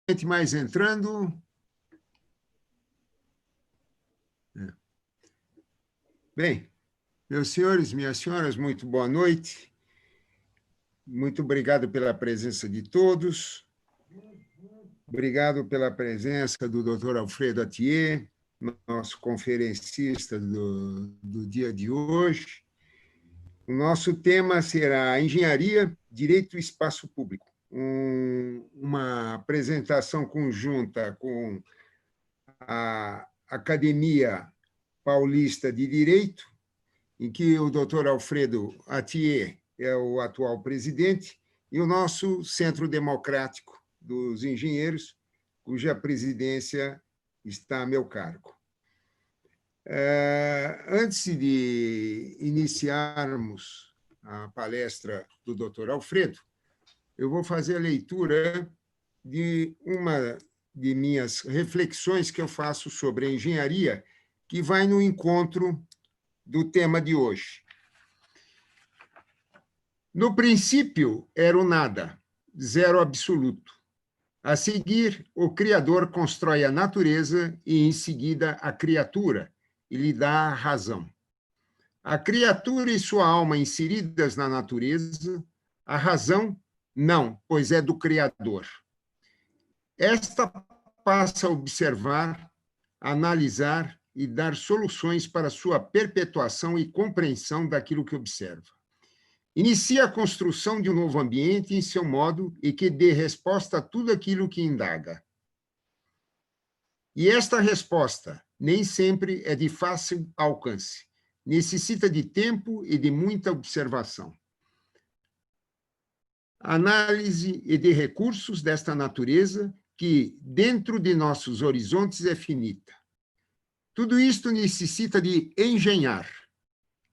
gente mais entrando. Bem, meus senhores, minhas senhoras, muito boa noite. Muito obrigado pela presença de todos. Obrigado pela presença do Dr. Alfredo Atier, nosso conferencista do dia de hoje. O nosso tema será Engenharia, Direito e Espaço Público. Uma apresentação conjunta com a Academia Paulista de Direito, em que o Dr. Alfredo Atier é o atual presidente, e o nosso Centro Democrático dos Engenheiros, cuja presidência está a meu cargo. Antes de iniciarmos a palestra do Dr. Alfredo, eu vou fazer a leitura de uma de minhas reflexões que eu faço sobre a engenharia, que vai no encontro do tema de hoje. No princípio, era o nada, zero absoluto. A seguir, o Criador constrói a natureza e, em seguida, a criatura, e lhe dá a razão. A criatura e sua alma inseridas na natureza, a razão, não, pois é do Criador. Esta passa a observar, analisar e dar soluções para sua perpetuação e compreensão daquilo que observa. Inicia a construção de um novo ambiente em seu modo e que dê resposta a tudo aquilo que indaga. E esta resposta nem sempre é de fácil alcance. Necessita de tempo e de muita observação. Análise e de recursos desta natureza que, dentro de nossos horizontes, é finita. Tudo isto necessita de engenhar,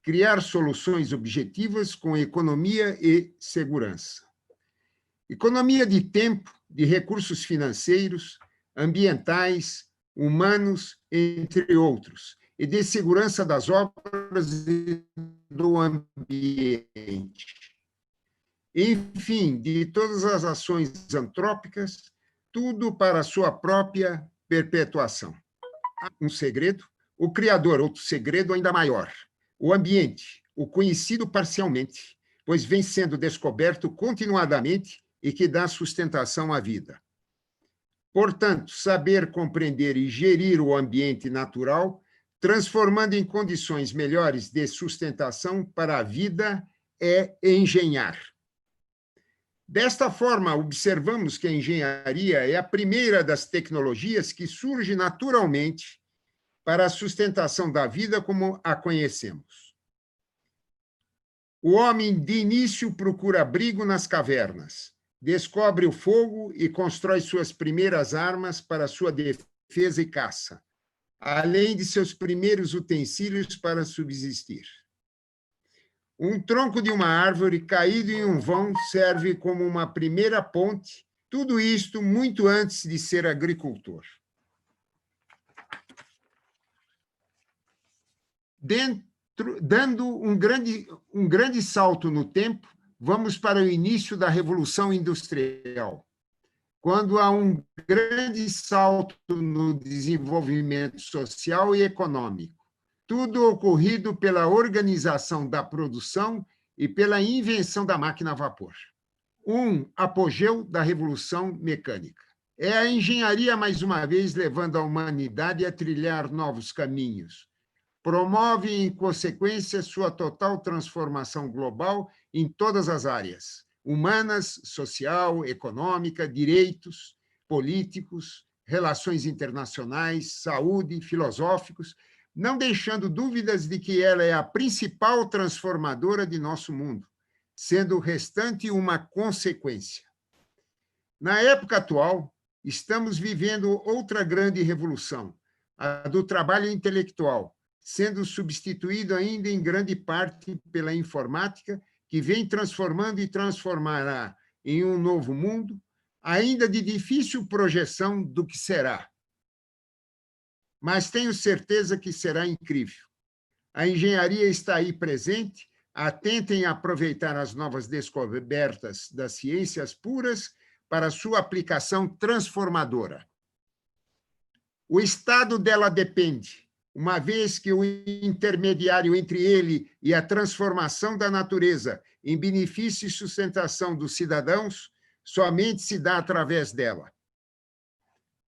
criar soluções objetivas com economia e segurança. Economia de tempo, de recursos financeiros, ambientais, humanos, entre outros, e de segurança das obras e do ambiente. Enfim, de todas as ações antrópicas, tudo para a sua própria perpetuação. Um segredo, o Criador, outro segredo ainda maior. O ambiente, o conhecido parcialmente, pois vem sendo descoberto continuadamente e que dá sustentação à vida. Portanto, saber compreender e gerir o ambiente natural, transformando em condições melhores de sustentação para a vida, é engenhar. Desta forma, observamos que a engenharia é a primeira das tecnologias que surge naturalmente para a sustentação da vida como a conhecemos. O homem, de início, procura abrigo nas cavernas, descobre o fogo e constrói suas primeiras armas para sua defesa e caça, além de seus primeiros utensílios para subsistir. Um tronco de uma árvore caído em um vão serve como uma primeira ponte, tudo isto muito antes de ser agricultor. Dando um grande salto no tempo, vamos para o início da Revolução Industrial, quando há um grande salto no desenvolvimento social e econômico, tudo ocorrido pela organização da produção e pela invenção da máquina a vapor. Um apogeu da Revolução Mecânica. É a engenharia, mais uma vez, levando a humanidade a trilhar novos caminhos. Promove, em consequência, sua total transformação global em todas as áreas, humanas, social, econômica, direitos, políticos, relações internacionais, saúde, filosóficos, não deixando dúvidas de que ela é a principal transformadora de nosso mundo, sendo o restante uma consequência. Na época atual, estamos vivendo outra grande revolução, a do trabalho intelectual, sendo substituído ainda em grande parte pela informática, que vem transformando e transformará em um novo mundo, ainda de difícil projeção do que será. Mas tenho certeza que será incrível. A engenharia está aí presente, atenta em aproveitar as novas descobertas das ciências puras para sua aplicação transformadora. O estado dela depende, uma vez que o intermediário entre ele e a transformação da natureza em benefício e sustentação dos cidadãos somente se dá através dela.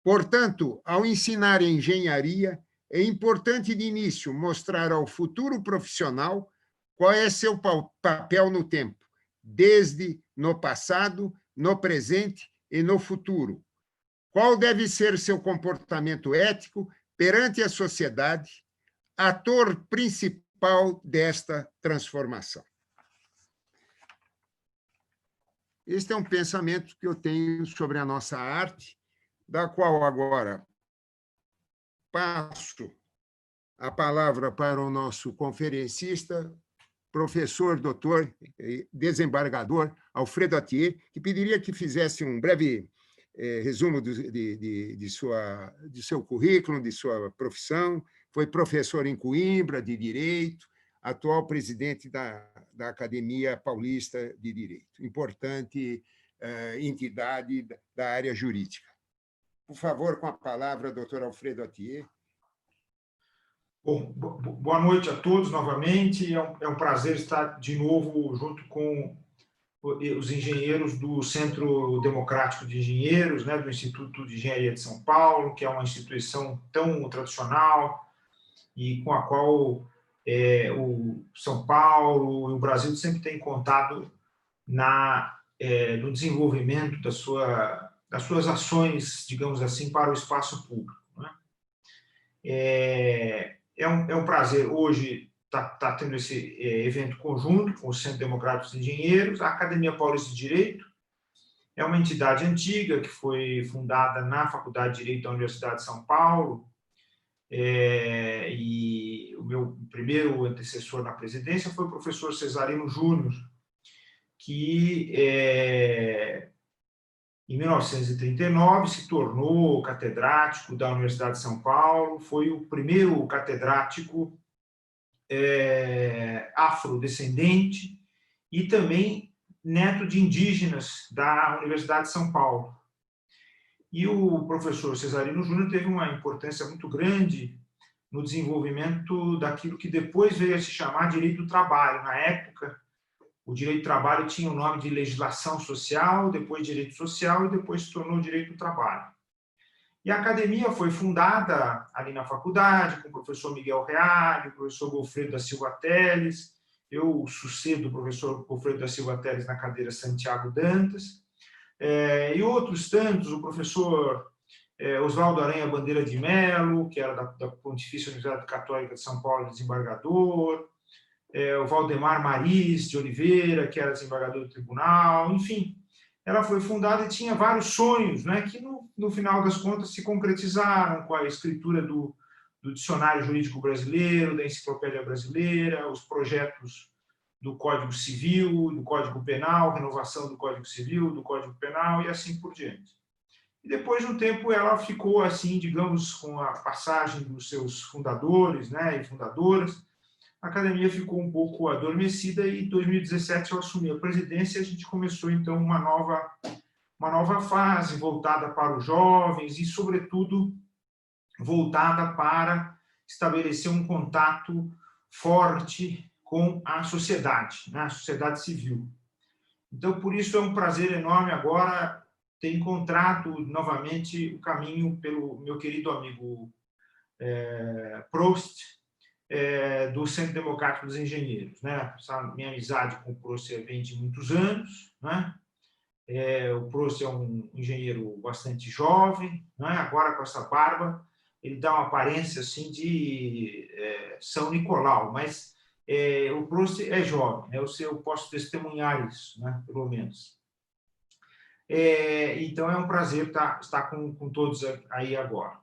Portanto, ao ensinar engenharia, é importante de início mostrar ao futuro profissional qual é seu papel no tempo, desde no passado, no presente e no futuro. Qual deve ser seu comportamento ético perante a sociedade, ator principal desta transformação. Este é um pensamento que eu tenho sobre a nossa arte, da qual agora passo a palavra para o nosso conferencista, professor, doutor, desembargador Alfredo Atier, que pediria que fizesse um breve resumo de seu currículo, de sua profissão. Foi professor em Coimbra de Direito, atual presidente da Academia Paulista de Direito, importante entidade da área jurídica. Por favor, com a palavra, doutor Alfredo Atier. Bom, boa noite a todos novamente. É um prazer estar de novo junto com os engenheiros do Centro Democrático de Engenheiros, né, do Instituto de Engenharia de São Paulo, que é uma instituição tão tradicional e com a qual o São Paulo e o Brasil sempre têm contado no desenvolvimento das suas ações, digamos assim, para o espaço público. Né? É um prazer hoje estar tendo esse evento conjunto com o Centro Democrático de Engenheiros. A Academia Paulista de Direito é uma entidade antiga que foi fundada na Faculdade de Direito da Universidade de São Paulo, e o meu primeiro antecessor na presidência foi o professor Cesarino Júnior, que em 1939 se tornou catedrático da Universidade de São Paulo, foi o primeiro catedrático afrodescendente e também neto de indígenas da Universidade de São Paulo. E o professor Cesarino Júnior teve uma importância muito grande no desenvolvimento daquilo que depois veio a se chamar direito do trabalho. Na época, o direito do trabalho tinha o nome de legislação social, depois direito social e depois se tornou direito do trabalho. E a academia foi fundada ali na faculdade, com o professor Miguel Reale, o professor Godofredo da Silva Teles. Eu sucedo o professor Godofredo da Silva Teles na cadeira Santiago Dantas. E outros tantos, o professor Oswaldo Aranha Bandeira de Mello, que era da Pontifícia Universidade Católica de São Paulo, desembargador, o Valdemar Maris de Oliveira, que era desembargador do tribunal, enfim. Ela foi fundada e tinha vários sonhos, né, que no final das contas se concretizaram com a escritura do Dicionário Jurídico Brasileiro, da Enciclopédia Brasileira, os projetos do Código Civil, do Código Penal, renovação do Código Civil, do Código Penal e assim por diante. E depois de um tempo ela ficou assim, digamos, com a passagem dos seus fundadores, né, e fundadoras, a academia ficou um pouco adormecida e em 2017 eu assumi a presidência e a gente começou então uma nova fase voltada para os jovens e, sobretudo, voltada para estabelecer um contato forte com a sociedade, né, a sociedade civil. Então, por isso é um prazer enorme agora ter encontrado novamente o caminho pelo meu querido amigo Prost, do Centro Democrático dos Engenheiros. Né? Essa minha amizade com o Prost vem de muitos anos. Né? O Prost é um engenheiro bastante jovem, né? Agora com essa barba, ele dá uma aparência assim de São Nicolau, mas o Prost é jovem, né? Eu posso testemunhar isso, né? Pelo menos. Então é um prazer estar com todos aí agora.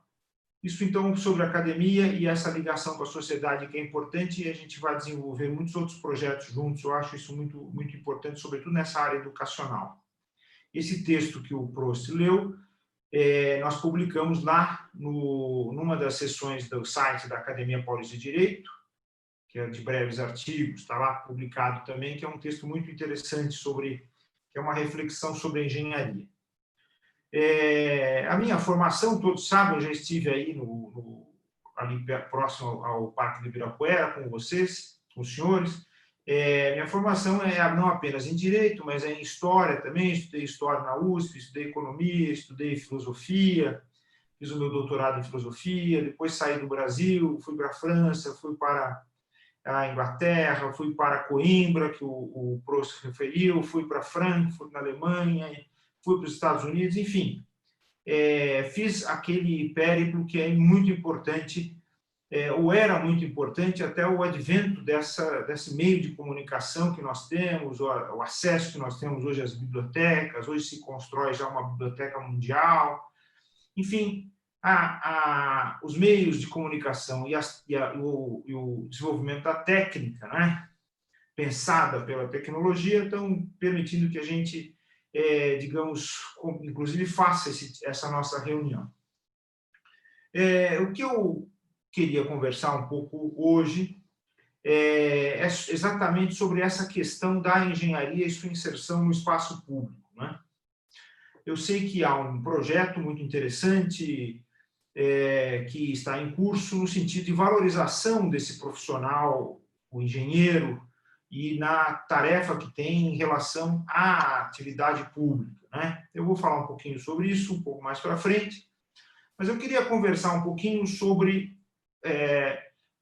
Isso, então, sobre a academia e essa ligação com a sociedade que é importante, e a gente vai desenvolver muitos outros projetos juntos. Eu acho isso muito, muito importante, sobretudo nessa área educacional. Esse texto que o Prost leu, nós publicamos lá numa das sessões do site da Academia Paulista de Direito, que é de breves artigos, está lá publicado também, que é um texto muito interessante que é uma reflexão sobre a engenharia. A minha formação, todos sabem, eu já estive aí ali próximo ao Parque de Ibirapuera com vocês, com os senhores. Minha formação é não apenas em Direito, mas é em História também. Estudei História na USP, estudei Economia, estudei Filosofia, fiz o meu doutorado em Filosofia, depois saí do Brasil, fui para a França, fui para a Inglaterra, fui para Coimbra, que o Proust referiu, fui para Frankfurt, na Alemanha, fui para os Estados Unidos, enfim. Fiz aquele périplo que é muito importante, ou era muito importante até o advento desse meio de comunicação que nós temos, o acesso que nós temos hoje às bibliotecas, hoje se constrói já uma biblioteca mundial, enfim, os meios de comunicação e o desenvolvimento da técnica, né, pensada pela tecnologia, estão permitindo que a gente, digamos, inclusive faça essa nossa reunião. O que eu queria conversar um pouco hoje é exatamente sobre essa questão da engenharia e sua inserção no espaço público, né? Eu sei que há um projeto muito interessante que está em curso no sentido de valorização desse profissional, o engenheiro, e na tarefa que tem em relação à atividade pública, né? Eu vou falar um pouquinho sobre isso um pouco mais para frente, mas eu queria conversar um pouquinho sobre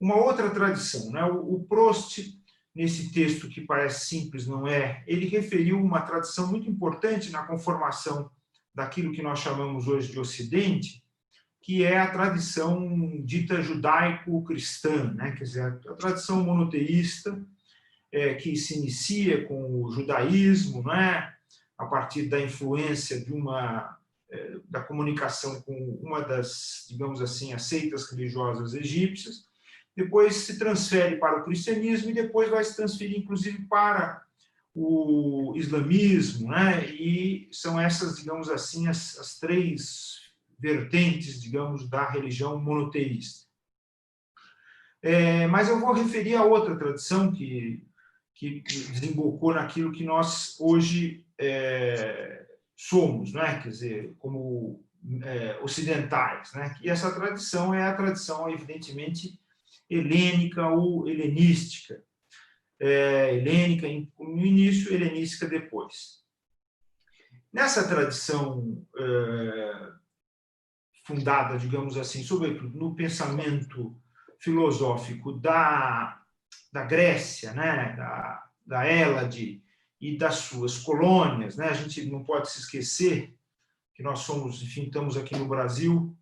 uma outra tradição, né? O Proust, nesse texto que parece simples, não é, ele referiu uma tradição muito importante na conformação daquilo que nós chamamos hoje de Ocidente, que é a tradição dita judaico-cristã, né? Quer dizer, a tradição monoteísta, que se inicia com o judaísmo, né? A partir da influência da comunicação com uma das, digamos assim, as seitas religiosas egípcias, depois se transfere para o cristianismo e depois vai se transferir, inclusive, para o islamismo, né? E são essas, digamos assim, as três vertentes, digamos, da religião monoteísta. Mas eu vou referir a outra tradição que desembocou naquilo que nós hoje somos, né? Quer dizer, como ocidentais, né? E essa tradição é a tradição, evidentemente, helênica ou helenística. Helênica no início, helenística depois. Nessa tradição fundada, digamos assim, sobretudo no pensamento filosófico da Grécia, né, da Hélade e das suas colônias, né? A gente não pode se esquecer que nós somos, enfim, estamos aqui no Brasil,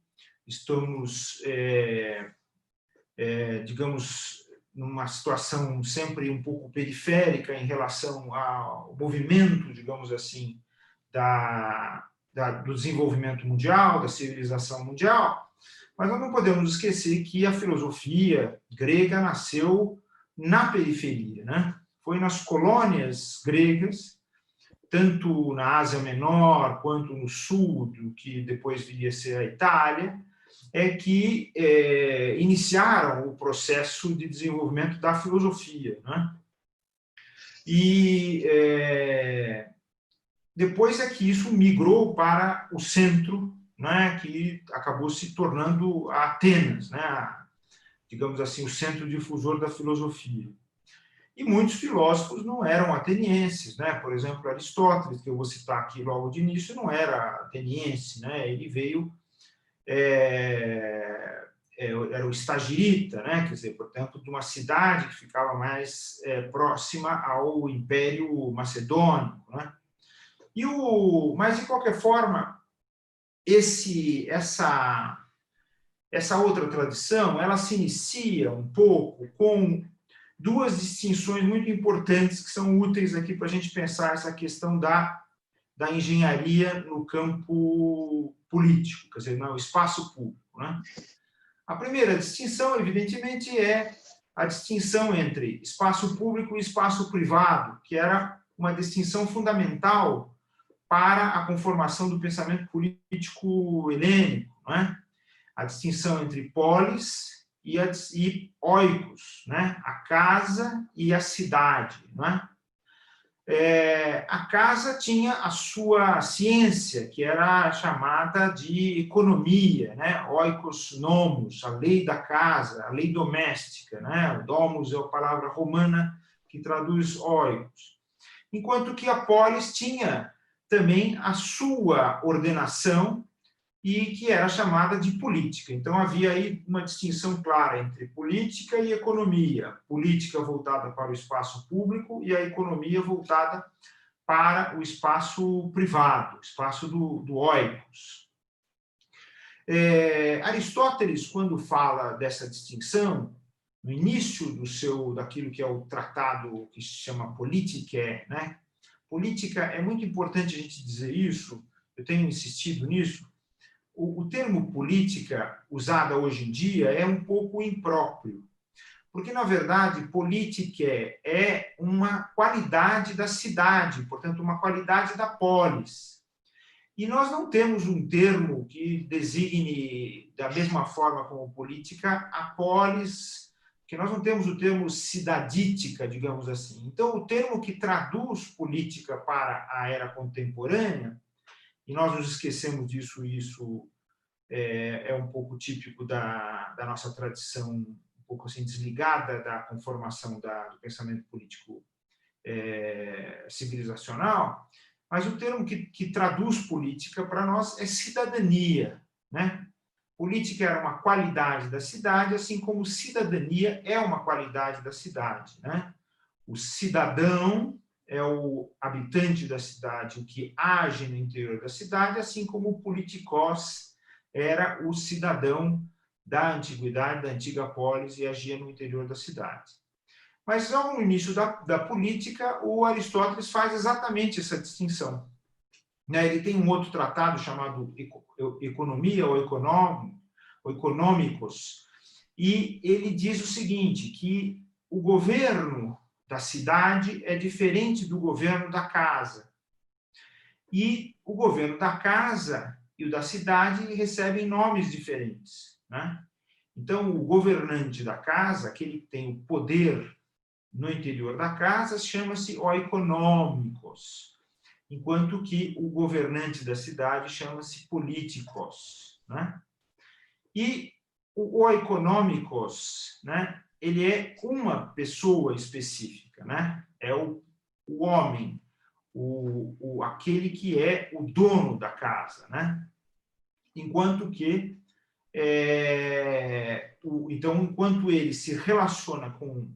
estamos, digamos, numa situação sempre um pouco periférica em relação ao movimento, digamos assim, do desenvolvimento mundial, da civilização mundial, mas nós não podemos esquecer que a filosofia grega nasceu na periferia, né? Foi nas colônias gregas, tanto na Ásia Menor quanto no sul, do que depois viria a ser a Itália, que iniciaram o processo de desenvolvimento da filosofia, né? E depois é que isso migrou para o centro, né, que acabou se tornando a Atenas, né, digamos assim, o centro difusor da filosofia. E muitos filósofos não eram atenienses, né? Por exemplo, Aristóteles, que eu vou citar aqui logo de início, não era ateniense, né? Ele veio, era o estagirita, né? Quer dizer, portanto, de uma cidade que ficava mais próxima ao Império Macedônico, né? Mas, de qualquer forma, essa outra tradição, ela se inicia um pouco com duas distinções muito importantes que são úteis aqui para a gente pensar essa questão da engenharia no campo político, quer dizer, no espaço público, né? A primeira distinção, evidentemente, é a distinção entre espaço público e espaço privado, que era uma distinção fundamental para a conformação do pensamento político helênico, né? A distinção entre polis e oikos, né? A casa e a cidade, né? a casa tinha a sua ciência, que era chamada de economia, né? Oikos nomos, a lei da casa, a lei doméstica, né? O domus é a palavra romana que traduz oikos. Enquanto que a polis tinha também a sua ordenação, e que era chamada de política. Então, havia aí uma distinção clara entre política e economia. Política voltada para o espaço público e a economia voltada para o espaço privado, o espaço do oikos. Aristóteles, quando fala dessa distinção, no início daquilo que é o tratado que se chama Politicae, né? Política, é muito importante a gente dizer isso, eu tenho insistido nisso. O termo política, usada hoje em dia, é um pouco impróprio, porque, na verdade, política é uma qualidade da cidade, portanto, uma qualidade da polis. E nós não temos um termo que designe, da mesma forma como política, a polis, porque nós não temos o termo cidadítica, digamos assim. Então, o termo que traduz política para a era contemporânea, e nós nos esquecemos disso, isso é um pouco típico da nossa tradição, um pouco assim desligada da conformação do pensamento político civilizacional, mas o termo que traduz política para nós é cidadania, né? Política era uma qualidade da cidade, assim como cidadania é uma qualidade da cidade, né? O cidadão é o habitante da cidade, o que age no interior da cidade, assim como o politikos era o cidadão da antiguidade, da antiga polis, e agia no interior da cidade. Mas, ao início da política, o Aristóteles faz exatamente essa distinção. Ele tem um outro tratado chamado Economia ou Econômicos, e ele diz o seguinte, que o governo da cidade é diferente do governo da casa. E o governo da casa e o da cidade recebem nomes diferentes, né? Então, o governante da casa, aquele que tem o poder no interior da casa, chama-se oikonomikos, enquanto que o governante da cidade chama-se políticos, né? E o oikonomikos, né, ele é uma pessoa específica, né? É o homem, aquele que é o dono da casa, né? Enquanto que, então, enquanto ele se relaciona com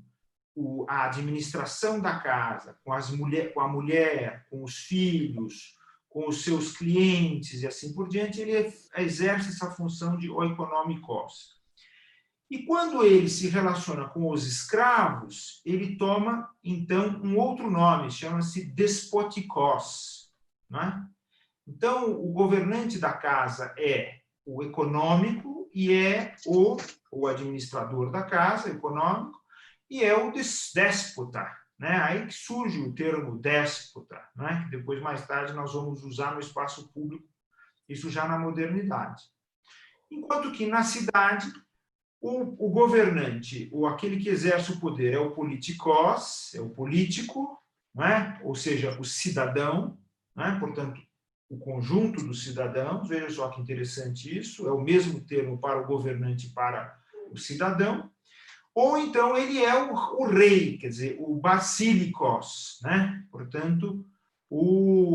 a administração da casa, com a mulher, com os filhos, com os seus clientes e assim por diante, ele exerce essa função de oikonomikos. E quando ele se relaciona com os escravos, ele toma, então, um outro nome, chama-se despotikos, né? Então, o governante da casa é o econômico e é o administrador da casa, econômico, e é o déspota, né? Aí que surge o termo déspota, né? Que depois, mais tarde, nós vamos usar no espaço público, isso já na modernidade. Enquanto que na cidade, o governante, ou aquele que exerce o poder, é o politikos, é o político, né? Ou seja, o cidadão, né? Portanto, o conjunto dos cidadãos, veja só que interessante isso, é o mesmo termo para o governante e para o cidadão. Ou então ele é o rei, quer dizer, o basílicos, né? Portanto,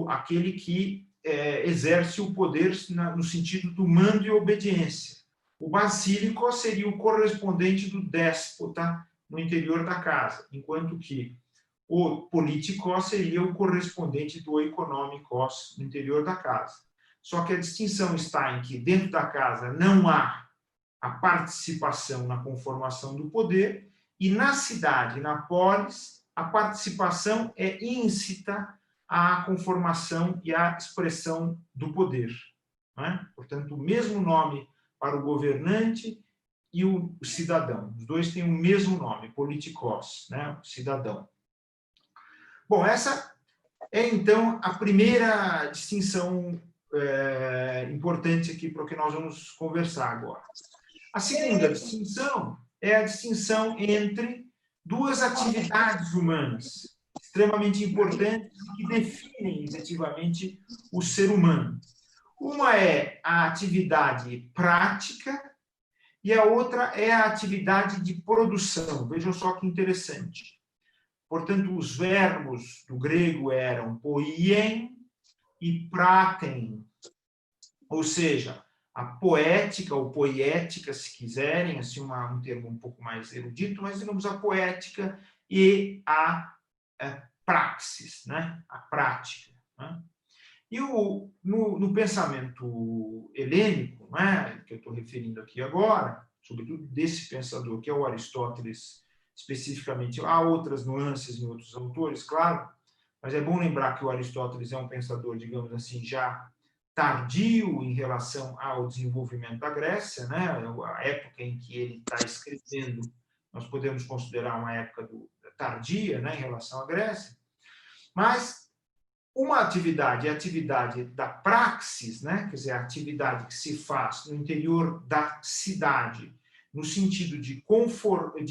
aquele que exerce o poder no sentido do mando e obediência. O basílico seria o correspondente do déspota no interior da casa, enquanto que o político seria o correspondente do econômicos no interior da casa. Só que a distinção está em que dentro da casa não há a participação na conformação do poder, e na cidade, na polis, a participação é íncita à conformação e à expressão do poder, né? Portanto, o mesmo nome para o governante e o cidadão. Os dois têm o mesmo nome, politikos, né? Cidadão. Bom, essa é, então, a primeira distinção importante aqui para o que nós vamos conversar agora. A segunda distinção é a distinção entre duas atividades humanas, extremamente importantes que definem efetivamente o ser humano. Uma é a atividade prática e a outra é a atividade de produção. Vejam só que interessante. Portanto, os verbos do grego eram poien e praten, ou seja, a poética ou poética, se quiserem, assim um termo um pouco mais erudito, mas digamos a poética e a praxis, né? A prática. Né? E no pensamento helênico, né, que eu estou referindo aqui agora, sobretudo desse pensador, que é o Aristóteles, especificamente, há outras nuances em outros autores, claro, mas é bom lembrar que o Aristóteles é um pensador, digamos assim, já tardio em relação ao desenvolvimento da Grécia, né? A época em que ele está escrevendo, nós podemos considerar uma época tardia, né, em relação à Grécia, mas uma atividade é a atividade da praxis, né? Quer dizer, a atividade que se faz no interior da cidade, no sentido de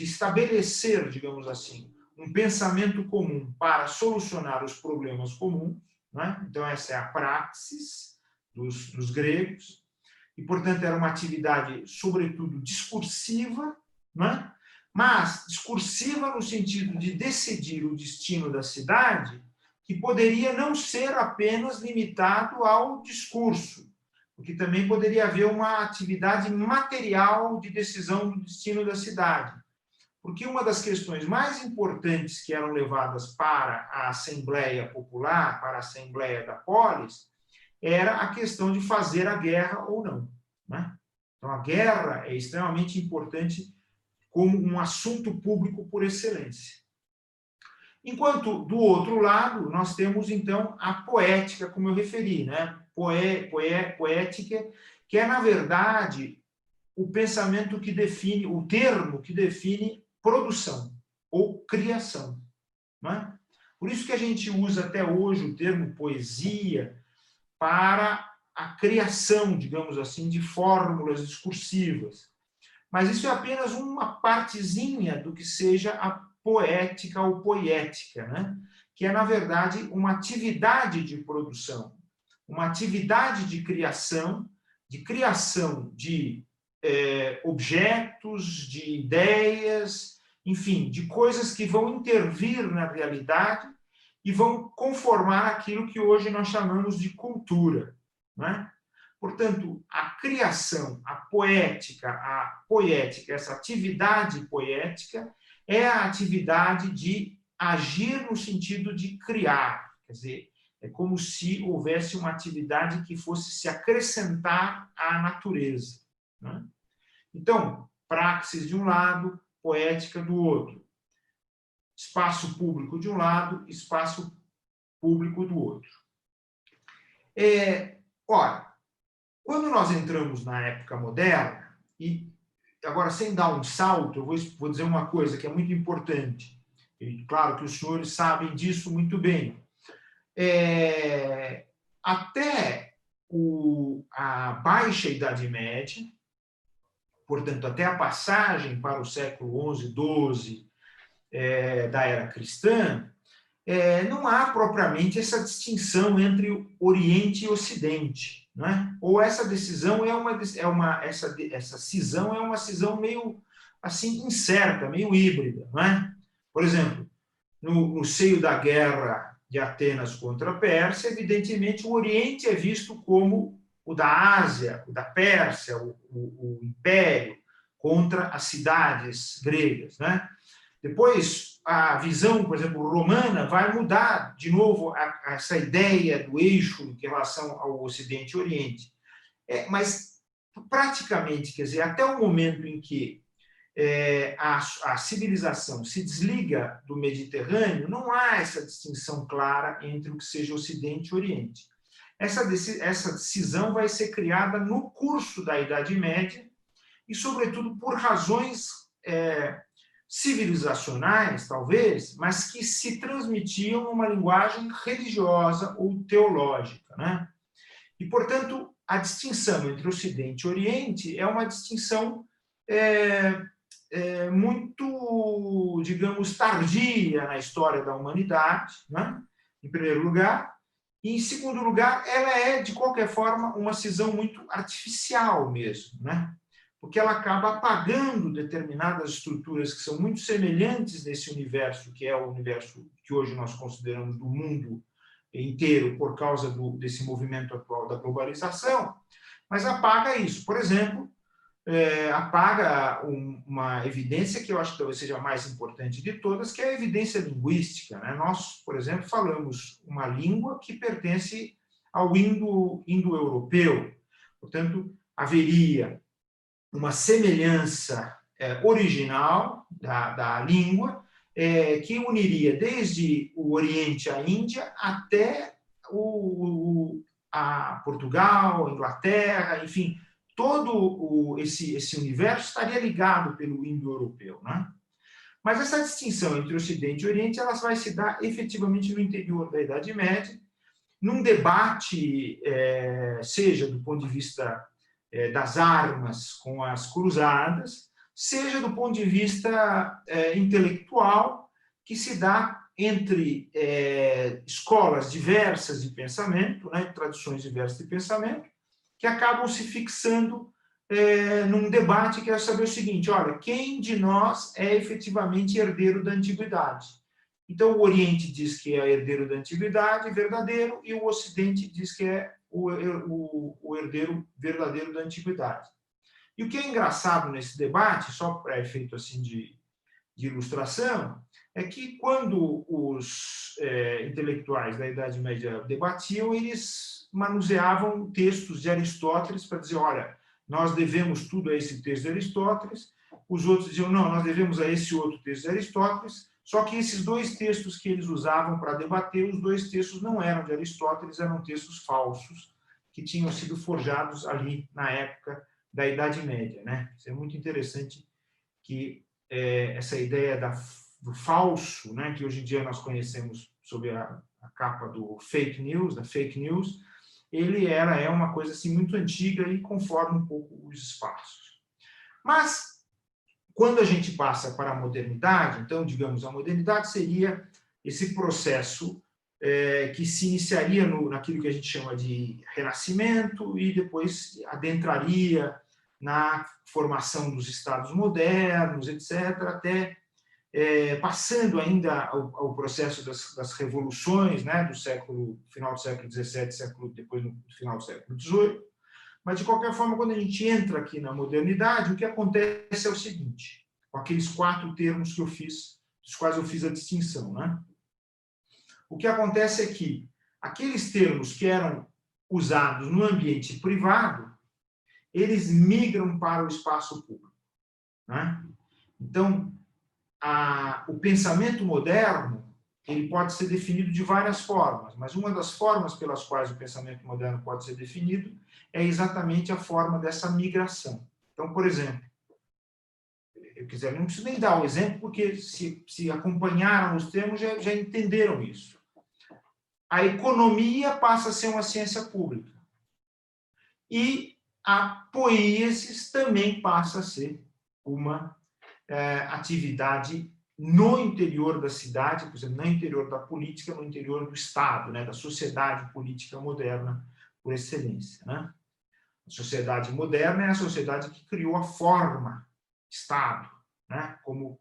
estabelecer, digamos assim, um pensamento comum para solucionar os problemas comuns, né? Então, essa é a praxis dos gregos, e, portanto, era uma atividade, sobretudo, discursiva, né? Mas discursiva no sentido de decidir o destino da cidade, que poderia não ser apenas limitado ao discurso, porque também poderia haver uma atividade material de decisão do destino da cidade. Porque uma das questões mais importantes que eram levadas para a Assembleia Popular, para a Assembleia da Polis, era a questão de fazer a guerra ou não. Né? Então, a guerra é extremamente importante como um assunto público por excelência. Enquanto, do outro lado, nós temos, então, a poética, como eu referi, né? Poética, que é, na verdade, o pensamento que define, o termo que define produção ou criação. Né? Por isso que a gente usa até hoje o termo poesia para a criação, digamos assim, de fórmulas discursivas. Mas isso é apenas uma partezinha do que seja a poética ou poética, né? Que é, na verdade, uma atividade de produção, uma atividade de criação de objetos, de ideias, enfim, de coisas que vão intervir na realidade e vão conformar aquilo que hoje nós chamamos de cultura. Né? Portanto, a criação, a poética, essa atividade poética, é a atividade de agir no sentido de criar. Quer dizer, é como se houvesse uma atividade que fosse se acrescentar à natureza. Né? Então, praxis de um lado, poética do outro. Espaço público de um lado, espaço público do outro. Ora, quando nós entramos na época moderna, e agora, sem dar um salto, eu vou dizer uma coisa que é muito importante, e claro que os senhores sabem disso muito bem. Até a Baixa Idade Média, portanto, até a passagem para o século XI, XII da era cristã, não há propriamente essa distinção entre Oriente e Ocidente. Não é? Ou essa decisão essa cisão é uma cisão meio assim incerta, meio híbrida. Não é? Por exemplo, no seio da guerra de Atenas contra a Pérsia, evidentemente o Oriente é visto como o da Ásia, o da Pérsia, o Império, contra as cidades gregas. Né? Depois, a visão, por exemplo, romana vai mudar, de novo, essa ideia do eixo em relação ao Ocidente e Oriente. Mas, praticamente, quer dizer, até o momento em que a civilização se desliga do Mediterrâneo, não há essa distinção clara entre o que seja Ocidente e Oriente. Essa cisão vai ser criada no curso da Idade Média e, sobretudo, por razões civilizacionais, talvez, mas que se transmitiam numa linguagem religiosa ou teológica. Né? E, portanto, a distinção entre Ocidente e Oriente é uma distinção muito, digamos, tardia na história da humanidade, né? Em primeiro lugar. E, em segundo lugar, ela é, de qualquer forma, uma cisão muito artificial mesmo, né? Porque ela acaba apagando determinadas estruturas que são muito semelhantes nesse universo, que é o universo que hoje nós consideramos do mundo inteiro, por causa desse movimento atual da globalização, mas apaga isso. Por exemplo, apaga uma evidência que eu acho que talvez seja a mais importante de todas, que é a evidência linguística, né? Nós, por exemplo, falamos uma língua que pertence ao indo-europeu. Portanto, haveria uma semelhança original da língua, que uniria desde o Oriente à Índia até a Portugal, a Inglaterra, enfim, todo esse universo estaria ligado pelo indo-europeu, né? Mas essa distinção entre Ocidente e Oriente, ela vai se dar efetivamente no interior da Idade Média, num debate, seja do ponto de vista das armas com as cruzadas, seja do ponto de vista intelectual, que se dá entre escolas diversas de pensamento, né, tradições diversas de pensamento, que acabam se fixando num debate que é saber o seguinte: olha, quem de nós é efetivamente herdeiro da antiguidade? Então, o Oriente diz que é herdeiro da antiguidade, verdadeiro, e o Ocidente diz que é o herdeiro verdadeiro da antiguidade. E o que é engraçado nesse debate, só para efeito assim de ilustração, é que quando os intelectuais da Idade Média debatiam, eles manuseavam textos de Aristóteles para dizer: olha, nós devemos tudo a esse texto de Aristóteles. Os outros diziam: não, nós devemos a esse outro texto de Aristóteles. Só que esses dois textos que eles usavam para debater, os dois textos não eram de Aristóteles, eram textos falsos, que tinham sido forjados ali na época da Idade Média, né? Isso é muito interessante, que essa ideia do falso, né, que hoje em dia nós conhecemos sob a capa do fake news, da fake news, ela é uma coisa assim muito antiga e conforma um pouco os espaços. Mas quando a gente passa para a modernidade, então, digamos, a modernidade seria esse processo que se iniciaria naquilo que a gente chama de renascimento e depois adentraria na formação dos estados modernos, etc., até passando ainda ao processo das revoluções, né, do final do século XVII, depois no final do século XVIII. Mas, de qualquer forma, quando a gente entra aqui na modernidade, o que acontece é o seguinte, com aqueles 4 termos que eu fiz, dos quais eu fiz a distinção, né? O que acontece é que aqueles termos que eram usados no ambiente privado, eles migram para o espaço público, né? Então, o pensamento moderno, ele pode ser definido de várias formas, mas uma das formas pelas quais o pensamento moderno pode ser definido é exatamente a forma dessa migração. Então, por exemplo, eu não preciso nem dar o exemplo, porque se acompanharam os termos, já entenderam isso. A economia passa a ser uma ciência pública. E a poiesis também passa a ser uma atividade no interior da cidade, por exemplo, no interior da política, no interior do Estado, né, da sociedade política moderna, por excelência, né? A sociedade moderna é a sociedade que criou a forma Estado, né, como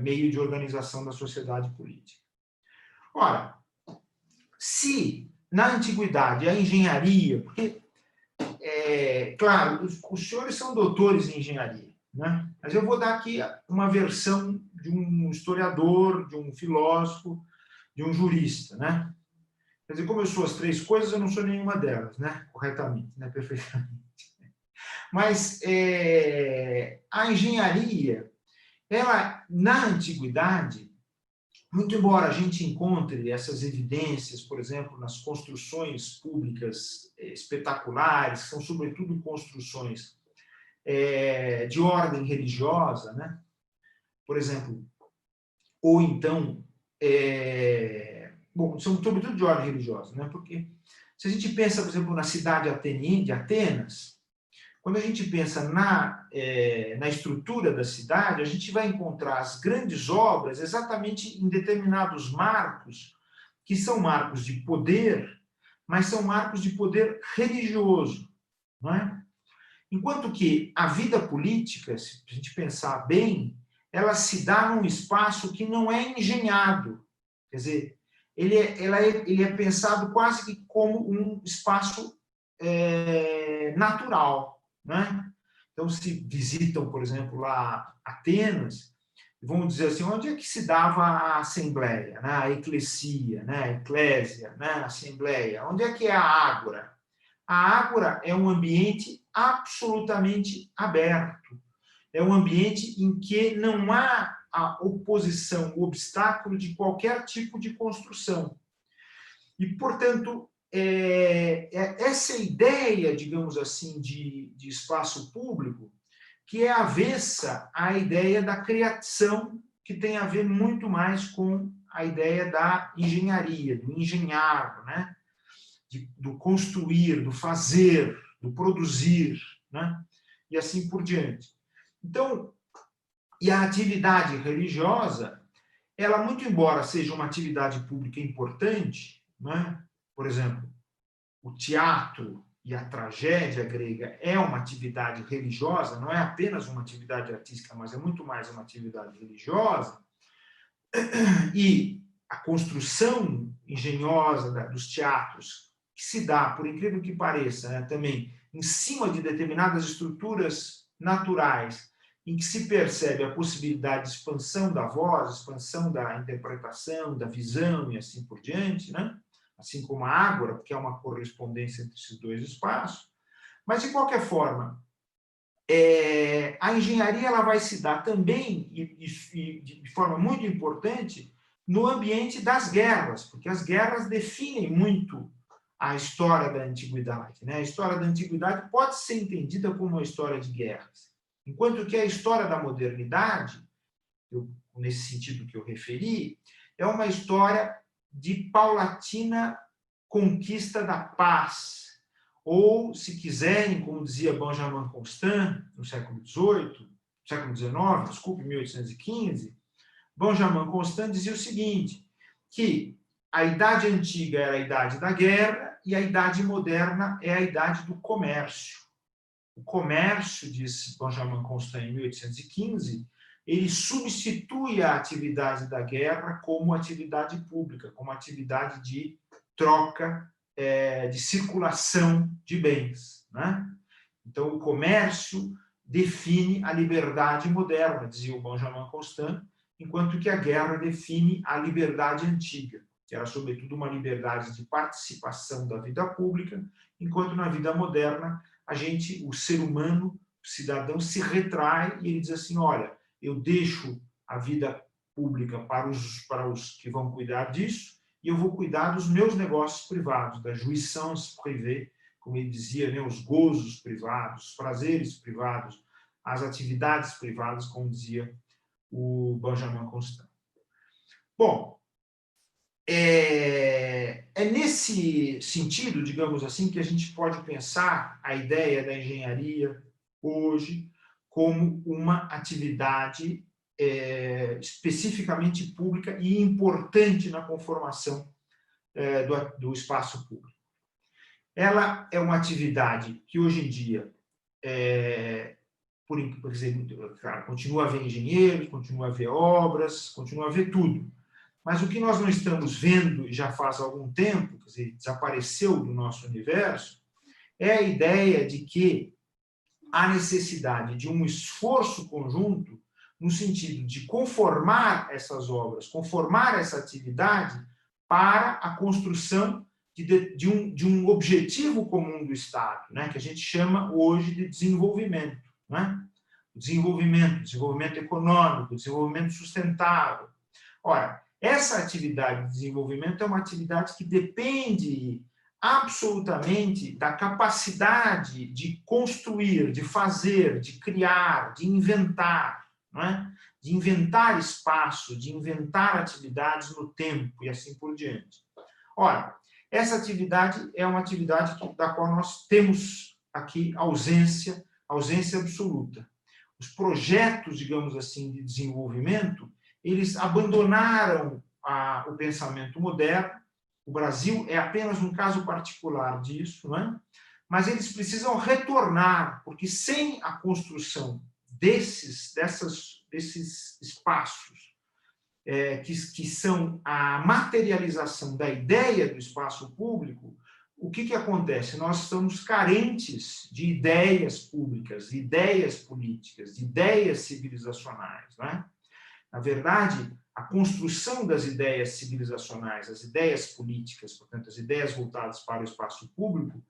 meio de organização da sociedade política. Ora, se na antiguidade a engenharia, porque, claro, os senhores são doutores em engenharia, né? Mas eu vou dar aqui uma versão de um historiador, de um filósofo, de um jurista, né? Quer dizer, como eu sou as 3 coisas, eu não sou nenhuma delas, né? Corretamente, né? Perfeitamente. Mas a engenharia, ela, na antiguidade, muito embora a gente encontre essas evidências, por exemplo, nas construções públicas espetaculares, que são sobretudo construções de ordem religiosa, né? Por exemplo, ou então, bom, são sobretudo de ordem religiosa, né? Porque se a gente pensa, por exemplo, na cidade de Atenas, quando a gente pensa na estrutura da cidade, a gente vai encontrar as grandes obras exatamente em determinados marcos, que são marcos de poder, mas são marcos de poder religioso, não é? Enquanto que a vida política, se a gente pensar bem, ela se dá num espaço que não é engenhado. Quer dizer, ele é pensado quase que como um espaço natural, né? Então, se visitam, por exemplo, lá Atenas, vamos dizer assim, onde é que se dava a assembleia, né? A eclesia, né? A eclésia, né? A assembleia. Onde é que é a ágora? A ágora é um ambiente absolutamente aberto. É um ambiente em que não há a oposição, o obstáculo de qualquer tipo de construção. E, portanto, essa ideia, digamos assim, de espaço público, que é avessa à ideia da criação, que tem a ver muito mais com a ideia da engenharia, do engenhar, né? Do construir, do fazer, do produzir, né? E assim por diante. Então, e a atividade religiosa, ela, muito embora seja uma atividade pública importante, né? Por exemplo, o teatro e a tragédia grega é uma atividade religiosa, não é apenas uma atividade artística, mas é muito mais uma atividade religiosa, e a construção engenhosa dos teatros, que se dá, por incrível que pareça, né, também em cima de determinadas estruturas naturais, em que se percebe a possibilidade de expansão da voz, expansão da interpretação, da visão e assim por diante, né? Assim como a ágora, porque é uma correspondência entre esses dois espaços. Mas, de qualquer forma, a engenharia ela vai se dar também, e de forma muito importante, no ambiente das guerras, porque as guerras definem muito a história da antiguidade, né? A história da antiguidade pode ser entendida como uma história de guerras, enquanto que a história da modernidade, nesse sentido que eu referi, é uma história de paulatina conquista da paz, ou, se quiserem, como dizia Benjamin Constant, no século XIX, 1815, Benjamin Constant dizia o seguinte, que a idade antiga era a idade da guerra e a idade moderna é a idade do comércio. O comércio, diz Benjamin Constant em 1815, ele substitui a atividade da guerra como atividade pública, como atividade de troca, de circulação de bens, né? Então, o comércio define a liberdade moderna, dizia o Benjamin Constant, enquanto que a guerra define a liberdade antiga, que era, sobretudo, uma liberdade de participação da vida pública, enquanto na vida moderna, o ser humano, o cidadão, se retrai e ele diz assim, olha, eu deixo a vida pública para os que vão cuidar disso e eu vou cuidar dos meus negócios privados, da jouissance privée, como ele dizia, né, os gozos privados, os prazeres privados, as atividades privadas, como dizia o Benjamin Constant. Bom, é nesse sentido, digamos assim, que a gente pode pensar a ideia da engenharia hoje como uma atividade especificamente pública e importante na conformação do espaço público. Ela é uma atividade que, hoje em dia, por exemplo, claro, continua a haver engenheiros, continua a haver obras, continua a haver tudo. Mas o que nós não estamos vendo já faz algum tempo, quer dizer, desapareceu do nosso universo, é a ideia de que há necessidade de um esforço conjunto no sentido de conformar essas obras, conformar essa atividade para a construção de um objetivo comum do Estado, né, que a gente chama hoje de desenvolvimento. Né? Desenvolvimento econômico, desenvolvimento sustentável. Ora, essa atividade de desenvolvimento é uma atividade que depende absolutamente da capacidade de construir, de fazer, de criar, de inventar, não é? De inventar espaço, de inventar atividades no tempo e assim por diante. Ora, essa atividade é uma atividade da qual nós temos aqui ausência ausência absoluta. Os projetos, digamos assim, de desenvolvimento, eles abandonaram o pensamento moderno. O Brasil é apenas um caso particular disso, não é? Mas eles precisam retornar, porque sem a construção desses espaços, que são a materialização da ideia do espaço público, o que acontece? Nós estamos carentes de ideias públicas, de ideias políticas, de ideias civilizacionais, não é? Na verdade, a construção das ideias civilizacionais, as ideias políticas, portanto, as ideias voltadas para o espaço público,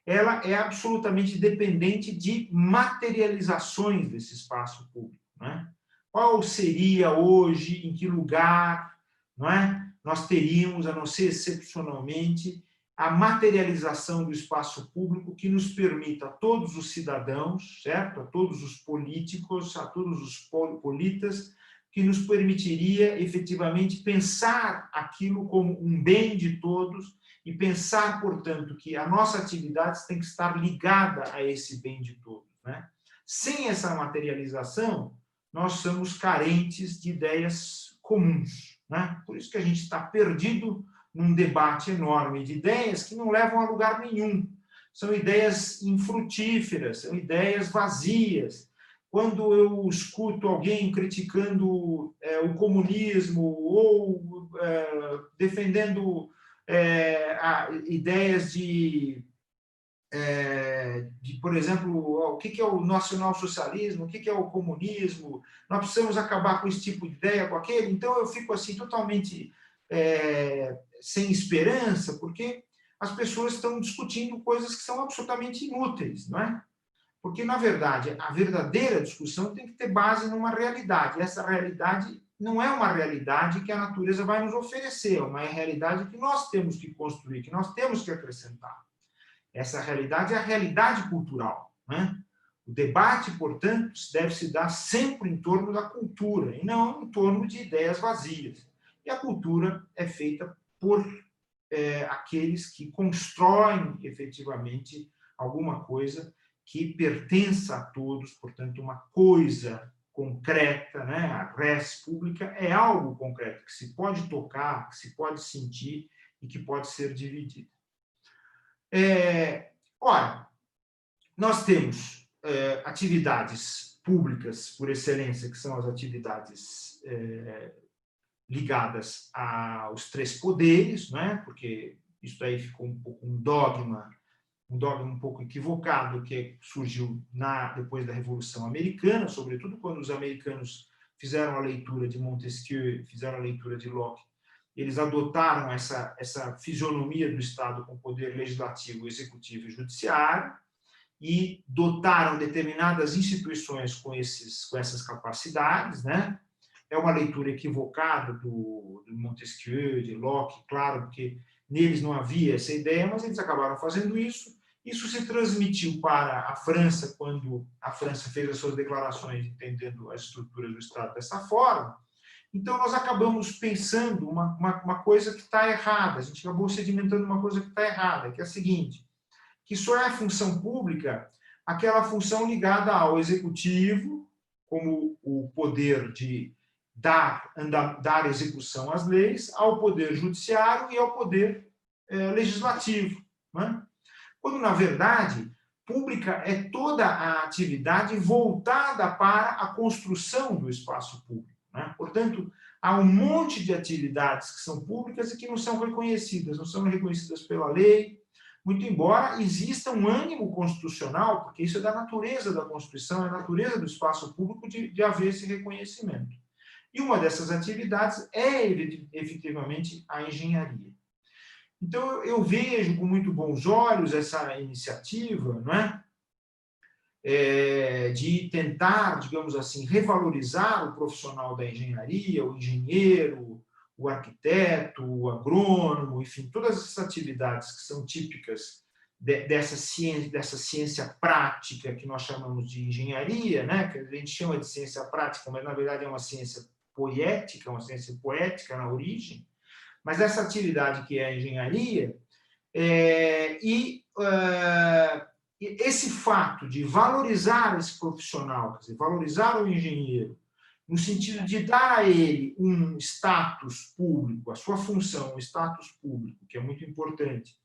ela é absolutamente dependente de materializações desse espaço público, não é? Qual seria hoje, em que lugar, não é? Nós teríamos, a não ser excepcionalmente, a materialização do espaço público que nos permita a todos os cidadãos, certo? A todos os políticos, a todos os politas, que nos permitiria efetivamente pensar aquilo como um bem de todos e pensar, portanto, que a nossa atividade tem que estar ligada a esse bem de todos, né? Sem essa materialização, nós somos carentes de ideias comuns, né? Por isso que a gente está perdido num debate enorme de ideias que não levam a lugar nenhum. São ideias infrutíferas, são ideias vazias. Quando eu escuto alguém criticando o comunismo ou defendendo ideias por exemplo, o que é o nacionalsocialismo, o que é o comunismo, nós precisamos acabar com esse tipo de ideia, com aquele, então eu fico assim totalmente sem esperança, porque as pessoas estão discutindo coisas que são absolutamente inúteis, não é? Porque, na verdade, a verdadeira discussão tem que ter base numa realidade. Essa realidade não é uma realidade que a natureza vai nos oferecer, é uma realidade que nós temos que construir, que nós temos que acrescentar. Essa realidade é a realidade cultural, né? O debate, portanto, deve se dar sempre em torno da cultura, e não em torno de ideias vazias. E a cultura é feita por aqueles que constroem, efetivamente, alguma coisa que pertença a todos, portanto, uma coisa concreta, né? A res pública é algo concreto, que se pode tocar, que se pode sentir e que pode ser dividido. Ora, nós temos atividades públicas, por excelência, que são as atividades ligadas aos três poderes, né? Porque isso aí ficou um pouco um dogma um pouco equivocado que surgiu depois da Revolução Americana, sobretudo quando os americanos fizeram a leitura de Montesquieu, fizeram a leitura de Locke. Eles adotaram essa fisionomia do Estado com poder legislativo, executivo e judiciário e dotaram determinadas instituições com essas capacidades, né? É uma leitura equivocada do Montesquieu, de Locke, claro, porque neles não havia essa ideia, mas eles acabaram fazendo isso. Isso se transmitiu para a França, quando a França fez as suas declarações entendendo as estruturas do Estado dessa forma. Então, nós acabamos pensando uma coisa que está errada, a gente acabou sedimentando uma coisa que está errada, que é a seguinte, que só é a função pública aquela função ligada ao executivo, como o poder de dar execução às leis, ao poder judiciário e ao poder legislativo, né? Quando, na verdade, pública é toda a atividade voltada para a construção do espaço público, né? Portanto, há um monte de atividades que são públicas e que não são reconhecidas pela lei, muito embora exista um ânimo constitucional, porque isso é da natureza da Constituição, é da natureza do espaço público de haver esse reconhecimento. E uma dessas atividades é, efetivamente, a engenharia. Então, eu vejo com muito bons olhos essa iniciativa, não é? De tentar, digamos assim, revalorizar o profissional da engenharia, o engenheiro, o arquiteto, o agrônomo, enfim, todas essas atividades que são típicas dessa ciência prática que nós chamamos de engenharia, né? Que a gente chama de ciência prática, mas na verdade é uma ciência poética, uma ciência poética na origem. Mas essa atividade que é a engenharia, esse fato de valorizar esse profissional, quer dizer, valorizar o engenheiro, no sentido de dar a ele um status público, a sua função, um status público, que é muito importante,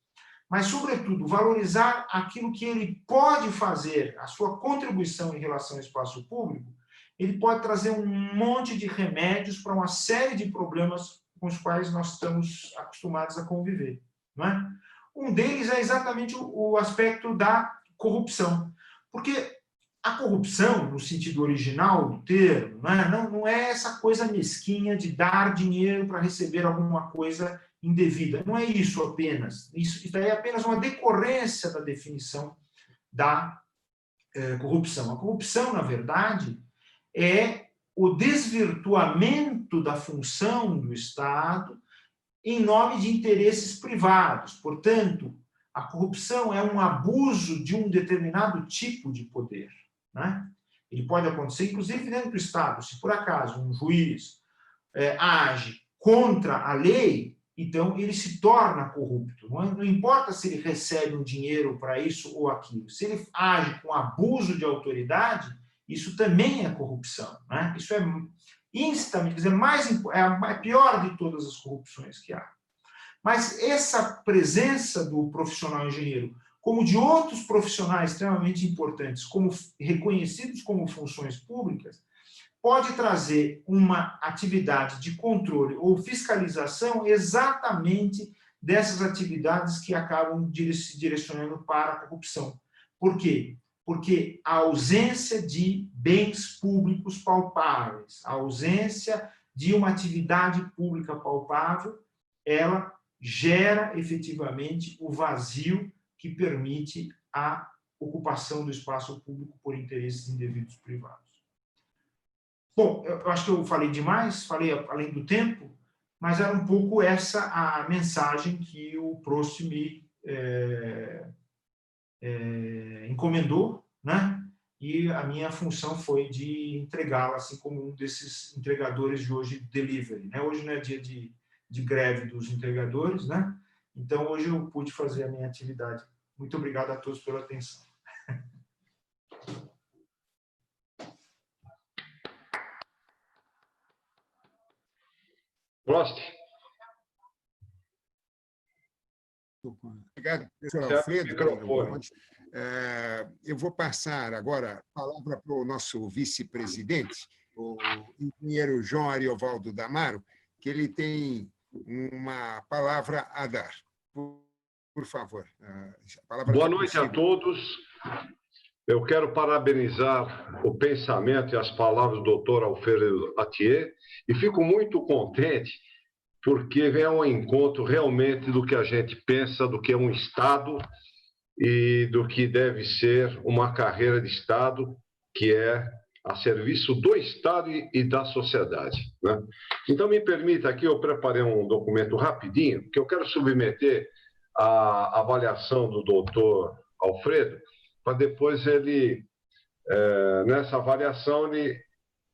mas, sobretudo, valorizar aquilo que ele pode fazer, a sua contribuição em relação ao espaço público, ele pode trazer um monte de remédios para uma série de problemas com os quais nós estamos acostumados a conviver. Não é? Um deles é exatamente o aspecto da corrupção. Porque a corrupção, no sentido original do termo, não é essa coisa mesquinha de dar dinheiro para receber alguma coisa indevida. Não é isso apenas. Isso é apenas uma decorrência da definição da corrupção. A corrupção, na verdade, é o desvirtuamento da função do Estado em nome de interesses privados. Portanto, a corrupção é um abuso de um determinado tipo de poder. Né? Ele pode acontecer, inclusive, dentro do Estado. Se, por acaso, um juiz age contra a lei, então ele se torna corrupto. Não importa se ele recebe um dinheiro para isso ou aquilo. Se ele age com abuso de autoridade, isso também é corrupção. Né? Isso é instantamente, quer dizer, é a pior de todas as corrupções que há. Mas essa presença do profissional engenheiro, como de outros profissionais extremamente importantes, como reconhecidos como funções públicas, pode trazer uma atividade de controle ou fiscalização exatamente dessas atividades que acabam se direcionando para a corrupção. Por quê? Porque a ausência de bens públicos palpáveis, a ausência de uma atividade pública palpável, ela gera efetivamente o vazio que permite a ocupação do espaço público por interesses indevidos privados. Bom, eu acho que eu falei demais, falei além do tempo, mas era um pouco essa a mensagem que o Prost me encomendou, né? E a minha função foi de entregá-la, assim como um desses entregadores de hoje, delivery. Né? Hoje não é dia de greve dos entregadores, né? Então, hoje eu pude fazer a minha atividade. Muito obrigado a todos pela atenção. Prost. Obrigado, professor Alfredo. Eu vou passar agora a palavra para o nosso vice-presidente, o engenheiro João Ariovaldo Damaro, que ele tem uma palavra a dar. Por favor. Boa noite a todos. Eu quero parabenizar o pensamento e as palavras do doutor Alfredo Atier e fico muito contente porque vem ao encontro realmente do que a gente pensa, do que é um Estado e do que deve ser uma carreira de Estado, que é a serviço do Estado e da sociedade. Né? Então, me permita aqui, eu preparei um documento rapidinho, que eu quero submeter à avaliação do doutor Alfredo, para depois ele, nessa avaliação, ele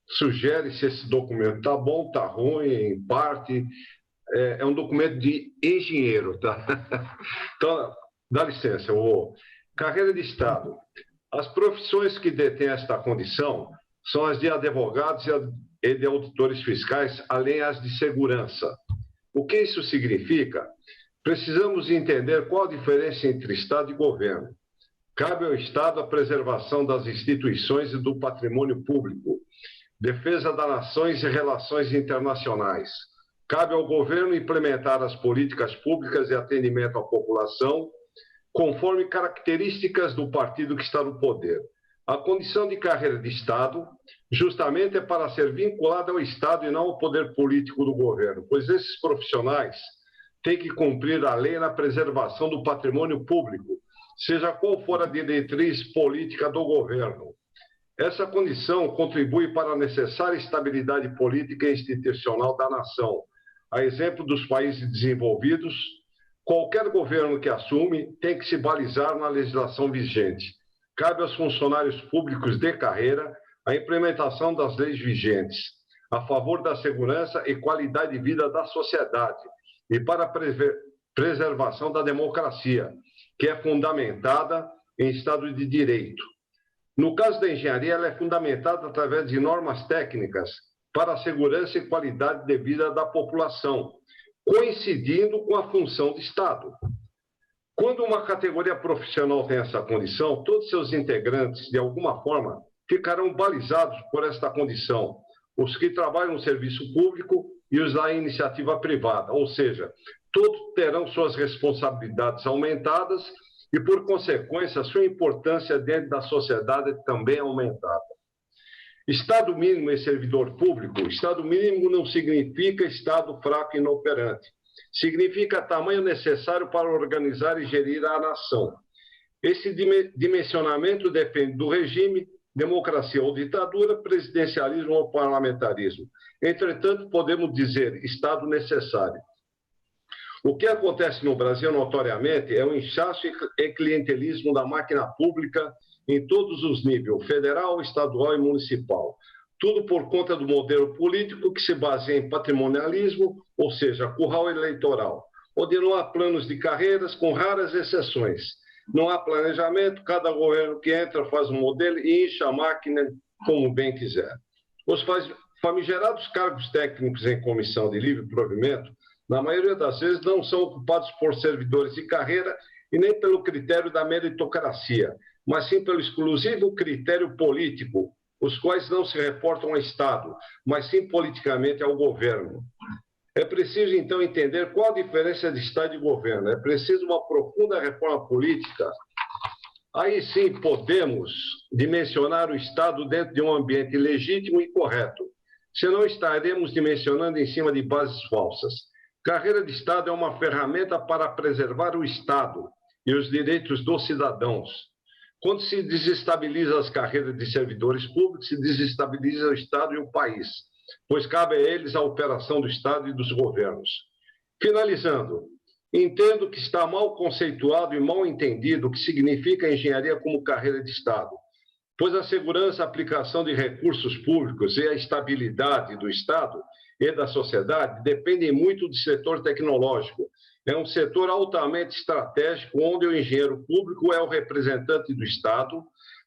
sugere se esse documento está bom, está ruim, em parte. É um documento de engenheiro, tá? Então, dá licença, eu vou. Carreira de Estado. As profissões que detêm esta condição são as de advogados e de auditores fiscais, além as de segurança. O que isso significa? Precisamos entender qual a diferença entre Estado e governo. Cabe ao Estado a preservação das instituições e do patrimônio público, defesa das nações e relações internacionais. Cabe ao governo implementar as políticas públicas e atendimento à população, conforme características do partido que está no poder. A condição de carreira de Estado, justamente, é para ser vinculada ao Estado e não ao poder político do governo, pois esses profissionais têm que cumprir a lei na preservação do patrimônio público, seja qual for a diretriz política do governo. Essa condição contribui para a necessária estabilidade política e institucional da nação. A exemplo dos países desenvolvidos, qualquer governo que assume tem que se balizar na legislação vigente. Cabe aos funcionários públicos de carreira a implementação das leis vigentes, a favor da segurança e qualidade de vida da sociedade e para a preservação da democracia, que é fundamentada em Estado de Direito. No caso da engenharia, ela é fundamentada através de normas técnicas para a segurança e qualidade de vida da população, coincidindo com a função de Estado. Quando uma categoria profissional tem essa condição, todos seus integrantes, de alguma forma, ficarão balizados por esta condição, os que trabalham no serviço público e os da iniciativa privada, ou seja, todos terão suas responsabilidades aumentadas e, por consequência, sua importância dentro da sociedade também aumentada. Estado mínimo e servidor público. Estado mínimo não significa Estado fraco e inoperante. Significa tamanho necessário para organizar e gerir a nação. Esse dimensionamento depende do regime, democracia ou ditadura, presidencialismo ou parlamentarismo. Entretanto, podemos dizer Estado necessário. O que acontece no Brasil, notoriamente, é o inchaço e clientelismo da máquina pública em todos os níveis, federal, estadual e municipal. Tudo por conta do modelo político que se baseia em patrimonialismo, ou seja, curral eleitoral, onde não há planos de carreiras, com raras exceções. Não há planejamento, cada governo que entra faz um modelo e enche a máquina como bem quiser. Os famigerados cargos técnicos em comissão de livre provimento, na maioria das vezes, não são ocupados por servidores de carreira e nem pelo critério da meritocracia, mas sim pelo exclusivo critério político, os quais não se reportam ao Estado, mas sim politicamente ao governo. É preciso, então, entender qual a diferença de Estado e governo. É preciso uma profunda reforma política. Aí sim podemos dimensionar o Estado dentro de um ambiente legítimo e correto. Senão estaremos dimensionando em cima de bases falsas. Carreira de Estado é uma ferramenta para preservar o Estado e os direitos dos cidadãos. Quando se desestabiliza as carreiras de servidores públicos, se desestabiliza o Estado e o país, pois cabe a eles a operação do Estado e dos governos. Finalizando, entendo que está mal conceituado e mal entendido o que significa a engenharia como carreira de Estado, pois a segurança, a aplicação de recursos públicos e a estabilidade do Estado e da sociedade dependem muito do setor tecnológico. É um setor altamente estratégico, onde o engenheiro público é o representante do Estado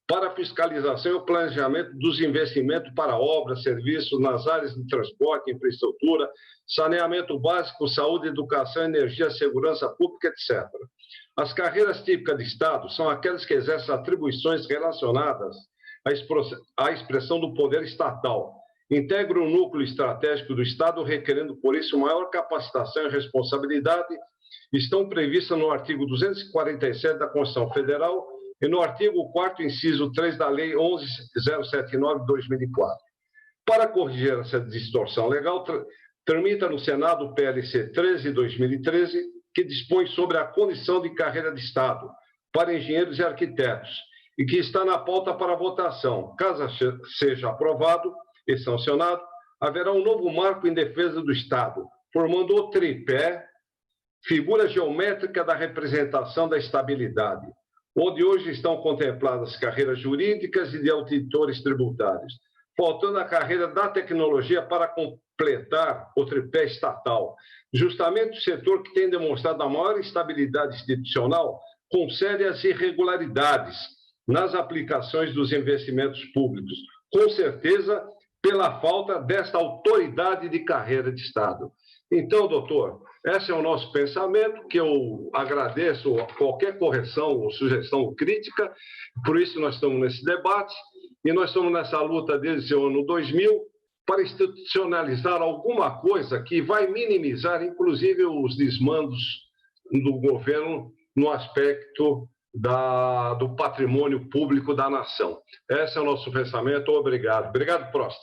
para a fiscalização e o planejamento dos investimentos para obras, serviços nas áreas de transporte, infraestrutura, saneamento básico, saúde, educação, energia, segurança pública, etc. As carreiras típicas de Estado são aquelas que exercem atribuições relacionadas à expressão do poder estatal. Integra o núcleo estratégico do Estado, requerendo, por isso, maior capacitação e responsabilidade, estão previstas no artigo 247 da Constituição Federal e no artigo 4º, inciso 3 da Lei 11.079 de 2004. Para corrigir essa distorção legal, tramita no Senado o PLC 13/2013, que dispõe sobre a condição de carreira de Estado para engenheiros e arquitetos, e que está na pauta para votação. Caso seja aprovado e sancionado, haverá um novo marco em defesa do Estado, formando o tripé, figura geométrica da representação da estabilidade, onde hoje estão contempladas carreiras jurídicas e de auditores tributários, faltando a carreira da tecnologia para completar o tripé estatal, justamente o setor que tem demonstrado a maior estabilidade institucional com sérias irregularidades nas aplicações dos investimentos públicos, com certeza pela falta desta autoridade de carreira de Estado. Então, doutor, esse é o nosso pensamento, que eu agradeço qualquer correção ou sugestão ou crítica, por isso nós estamos nesse debate, e nós estamos nessa luta desde o ano 2000 para institucionalizar alguma coisa que vai minimizar, inclusive, os desmandos do governo no aspecto do patrimônio público da nação. Esse é o nosso pensamento. Obrigado. Obrigado, Prost.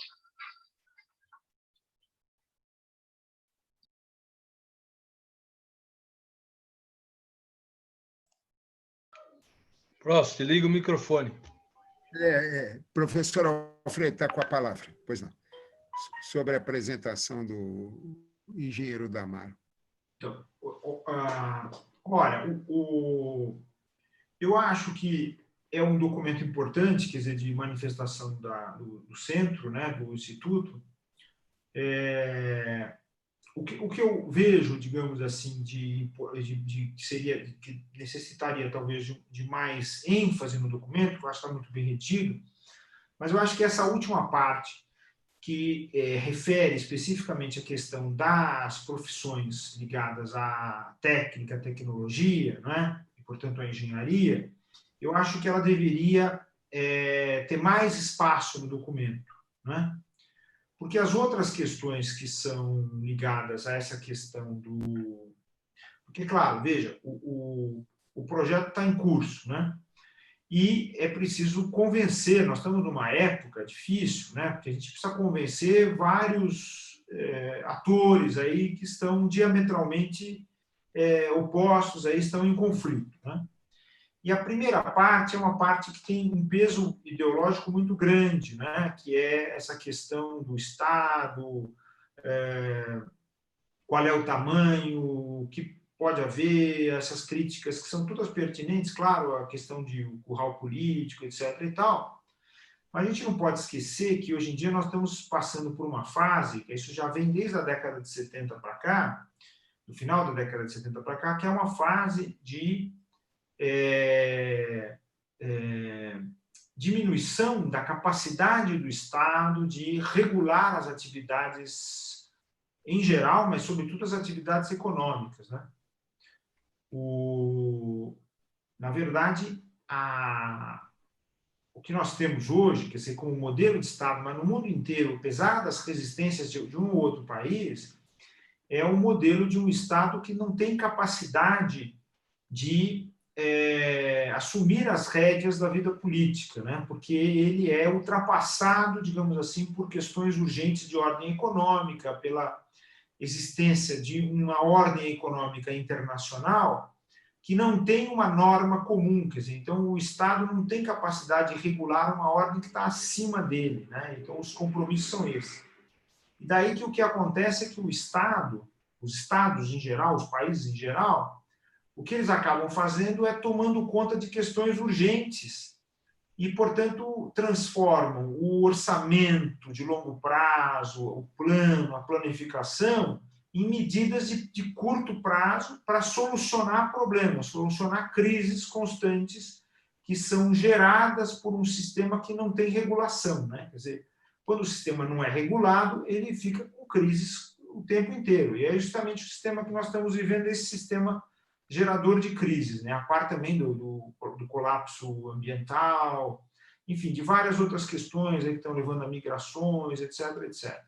Prost, liga o microfone. Professor Alfredo está com a palavra. Pois não. Sobre a apresentação do engenheiro Damaro. Então, olha, eu acho que é um documento importante, quer dizer, de manifestação do centro, né, do Instituto. o que eu vejo, digamos assim, que necessitaria talvez de mais ênfase no documento, que eu acho que está muito bem retido, mas eu acho que essa última parte, que refere especificamente à questão das profissões ligadas à técnica, à tecnologia, né? E, portanto, à engenharia, eu acho que ela deveria ter mais espaço no documento, né? Porque as outras questões que são ligadas a essa questão do... Porque, claro, veja, o projeto está em curso, né? E é preciso convencer, nós estamos numa época difícil, né? Porque a gente precisa convencer vários atores aí que estão diametralmente opostos, aí estão em conflito, né? E a primeira parte é uma parte que tem um peso ideológico muito grande, né? Que é essa questão do Estado, qual é o tamanho, o que pode haver, essas críticas que são todas pertinentes, claro, a questão de curral político, etc. e tal. Mas a gente não pode esquecer que hoje em dia nós estamos passando por uma fase, que isso já vem desde a década de 70 para cá, no final da década de 70 para cá, que é uma fase de diminuição da capacidade do Estado de regular as atividades em geral, mas sobretudo as atividades econômicas, né? Na verdade, o que nós temos hoje, quer dizer, como modelo de Estado, mas no mundo inteiro, apesar das resistências de um ou outro país, é um modelo de um Estado que não tem capacidade de assumir as rédeas da vida política, né? Porque ele é ultrapassado, digamos assim, por questões urgentes de ordem econômica, pela existência de uma ordem econômica internacional que não tem uma norma comum, quer dizer, então o Estado não tem capacidade de regular uma ordem que está acima dele, né? Então os compromissos são esses. E daí que o que acontece é que o Estado, os Estados em geral, os países em geral, o que eles acabam fazendo é tomando conta de questões urgentes e, portanto, transformam o orçamento de longo prazo, o plano, a planificação, em medidas de curto prazo para solucionar problemas, solucionar crises constantes que são geradas por um sistema que não tem regulação, né? Quer dizer, quando o sistema não é regulado, ele fica com crises o tempo inteiro. E é justamente o sistema que nós estamos vivendo, esse sistema gerador de crises, né? A par também do colapso ambiental, enfim, de várias outras questões aí que estão levando a migrações, etc, etc.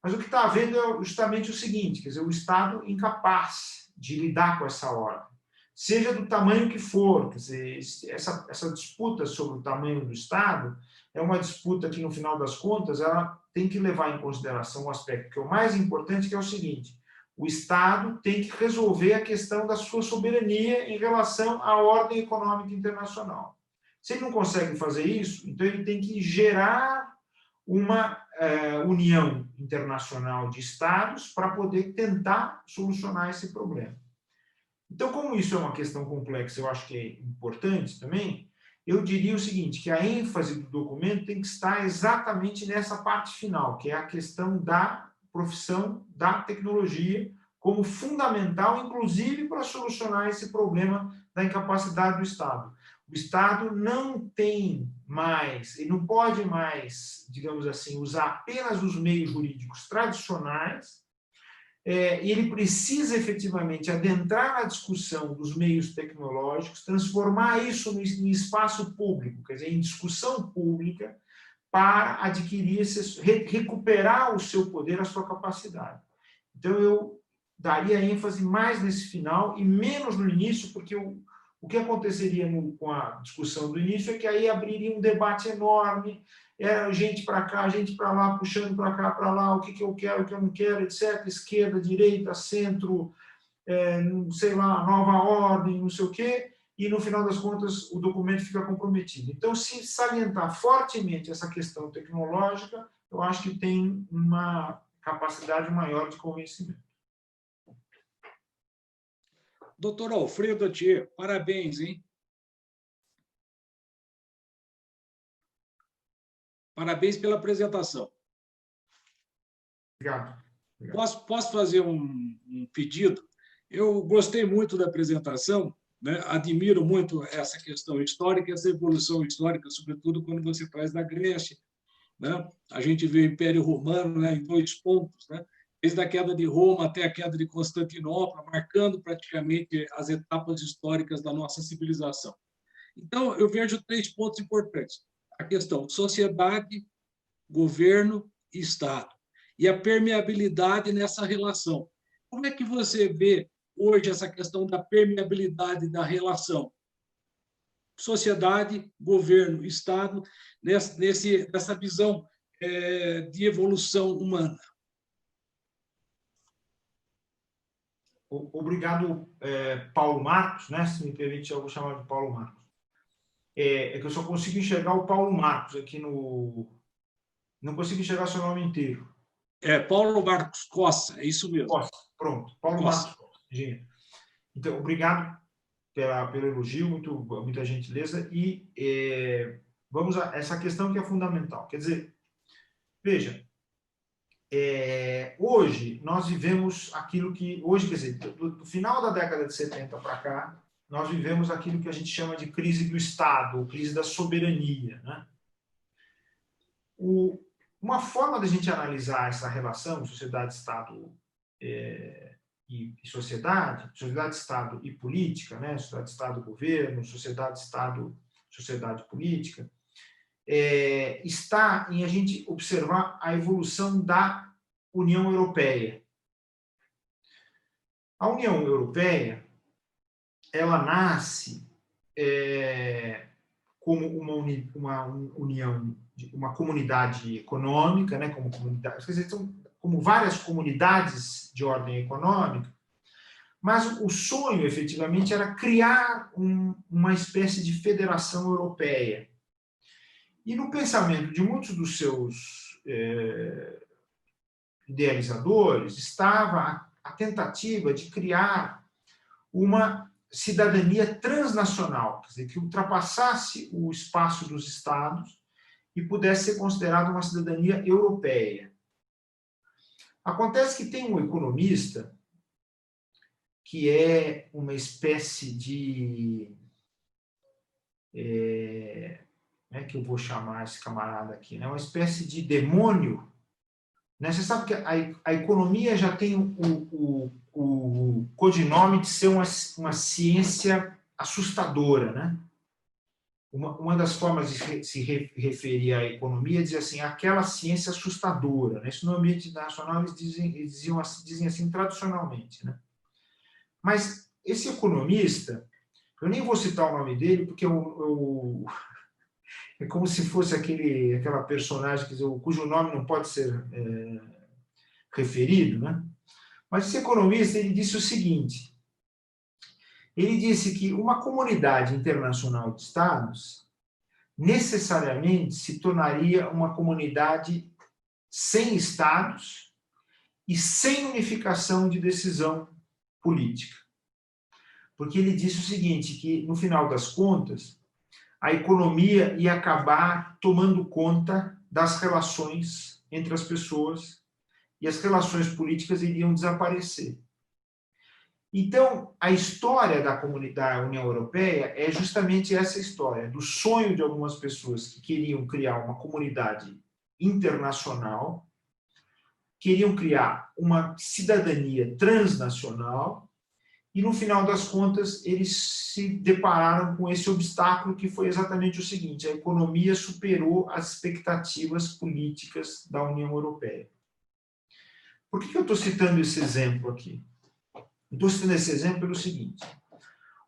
Mas o que está havendo é justamente o seguinte, quer dizer, o Estado incapaz de lidar com essa ordem, seja do tamanho que for, quer dizer, essa disputa sobre o tamanho do Estado é uma disputa que, no final das contas, ela tem que levar em consideração um aspecto que é o mais importante, que é o seguinte: o Estado tem que resolver a questão da sua soberania em relação à ordem econômica internacional. Se ele não consegue fazer isso, então ele tem que gerar uma união internacional de Estados para poder tentar solucionar esse problema. Então, como isso é uma questão complexa, eu acho que é importante também, eu diria o seguinte, que a ênfase do documento tem que estar exatamente nessa parte final, que é a questão da profissão da tecnologia como fundamental, inclusive para solucionar esse problema da incapacidade do Estado. O Estado não tem mais, ele não pode mais, digamos assim, usar apenas os meios jurídicos tradicionais, e ele precisa efetivamente adentrar na discussão dos meios tecnológicos, transformar isso em espaço público, quer dizer, em discussão pública, para adquirir, recuperar o seu poder, a sua capacidade. Então, eu daria ênfase mais nesse final e menos no início, porque o que aconteceria com a discussão do início é que aí abriria um debate enorme, era gente para cá, gente para lá, puxando para cá, para lá, o que eu quero, o que eu não quero, etc. Esquerda, direita, centro, sei lá, nova ordem, não sei o quê, e no final das contas o documento fica comprometido. Então, se salientar fortemente essa questão tecnológica, eu acho que tem uma capacidade maior de convencimento. Doutor Alfredo Atier, parabéns, hein? Parabéns pela apresentação. Obrigado. Posso fazer um pedido? Eu gostei muito da apresentação, né? Admiro muito essa questão histórica, essa evolução histórica, sobretudo quando você traz da Grécia, né? A gente vê o Império Romano, né, em 2 pontos, né? Desde a queda de Roma até a queda de Constantinopla, marcando praticamente as etapas históricas da nossa civilização. Então, eu vejo 3 pontos importantes. A questão sociedade, governo e Estado. E a permeabilidade nessa relação. Como é que você vê hoje essa questão da permeabilidade da relação? Sociedade, governo, Estado, nessa visão de evolução humana. Obrigado, Paulo Marcos, né? Se me permite, eu vou chamar de Paulo Marcos. É que eu só consigo enxergar o Paulo Marcos aqui no... Não consigo enxergar seu nome inteiro. Paulo Marcos Costa, é isso mesmo. Costa, pronto. Paulo Marcos Costa, engenheiro. Então, obrigado pelo elogio, muita gentileza. E vamos a essa questão que é fundamental. Quer dizer, veja, hoje nós vivemos aquilo que... Hoje, quer dizer, do final da década de 70 para cá, nós vivemos aquilo que a gente chama de crise do Estado, ou crise da soberania, né? Uma forma da gente analisar essa relação sociedade-Estado e sociedade, sociedade-Estado e política, né? Sociedade-Estado-governo, sociedade-Estado, sociedade-política, está em a gente observar a evolução da União Europeia. A União Europeia, ela nasce como uma união, uma comunidade econômica, né, como comunidade, quer dizer, como várias comunidades de ordem econômica, mas o sonho, efetivamente, era criar uma espécie de federação europeia. E no pensamento de muitos dos seus idealizadores estava a tentativa de criar uma cidadania transnacional, quer dizer, que ultrapassasse o espaço dos Estados e pudesse ser considerada uma cidadania europeia. Acontece que tem um economista que é uma espécie de... como é que eu vou chamar esse camarada aqui? É uma espécie de demônio. Né? Você sabe que a economia já tem o codinome de ser uma ciência assustadora, né? Uma das formas de se referir à economia é dizer assim, aquela ciência assustadora. Né? Isso no ambiente internacional eles dizem assim tradicionalmente. Né? Mas esse economista, eu nem vou citar o nome dele, porque é como se fosse aquela personagem cujo nome não pode ser referido, né? Mas esse economista ele disse o seguinte, ele disse que uma comunidade internacional de Estados necessariamente se tornaria uma comunidade sem Estados e sem unificação de decisão política. Porque ele disse o seguinte, que no final das contas, a economia ia acabar tomando conta das relações entre as pessoas e as relações políticas iriam desaparecer. Então, a história da União Europeia é justamente essa história, do sonho de algumas pessoas que queriam criar uma comunidade internacional, queriam criar uma cidadania transnacional, e, no final das contas, eles se depararam com esse obstáculo que foi exatamente o seguinte, a economia superou as expectativas políticas da União Europeia. Por que eu estou citando esse exemplo aqui? Estou citando esse exemplo pelo seguinte,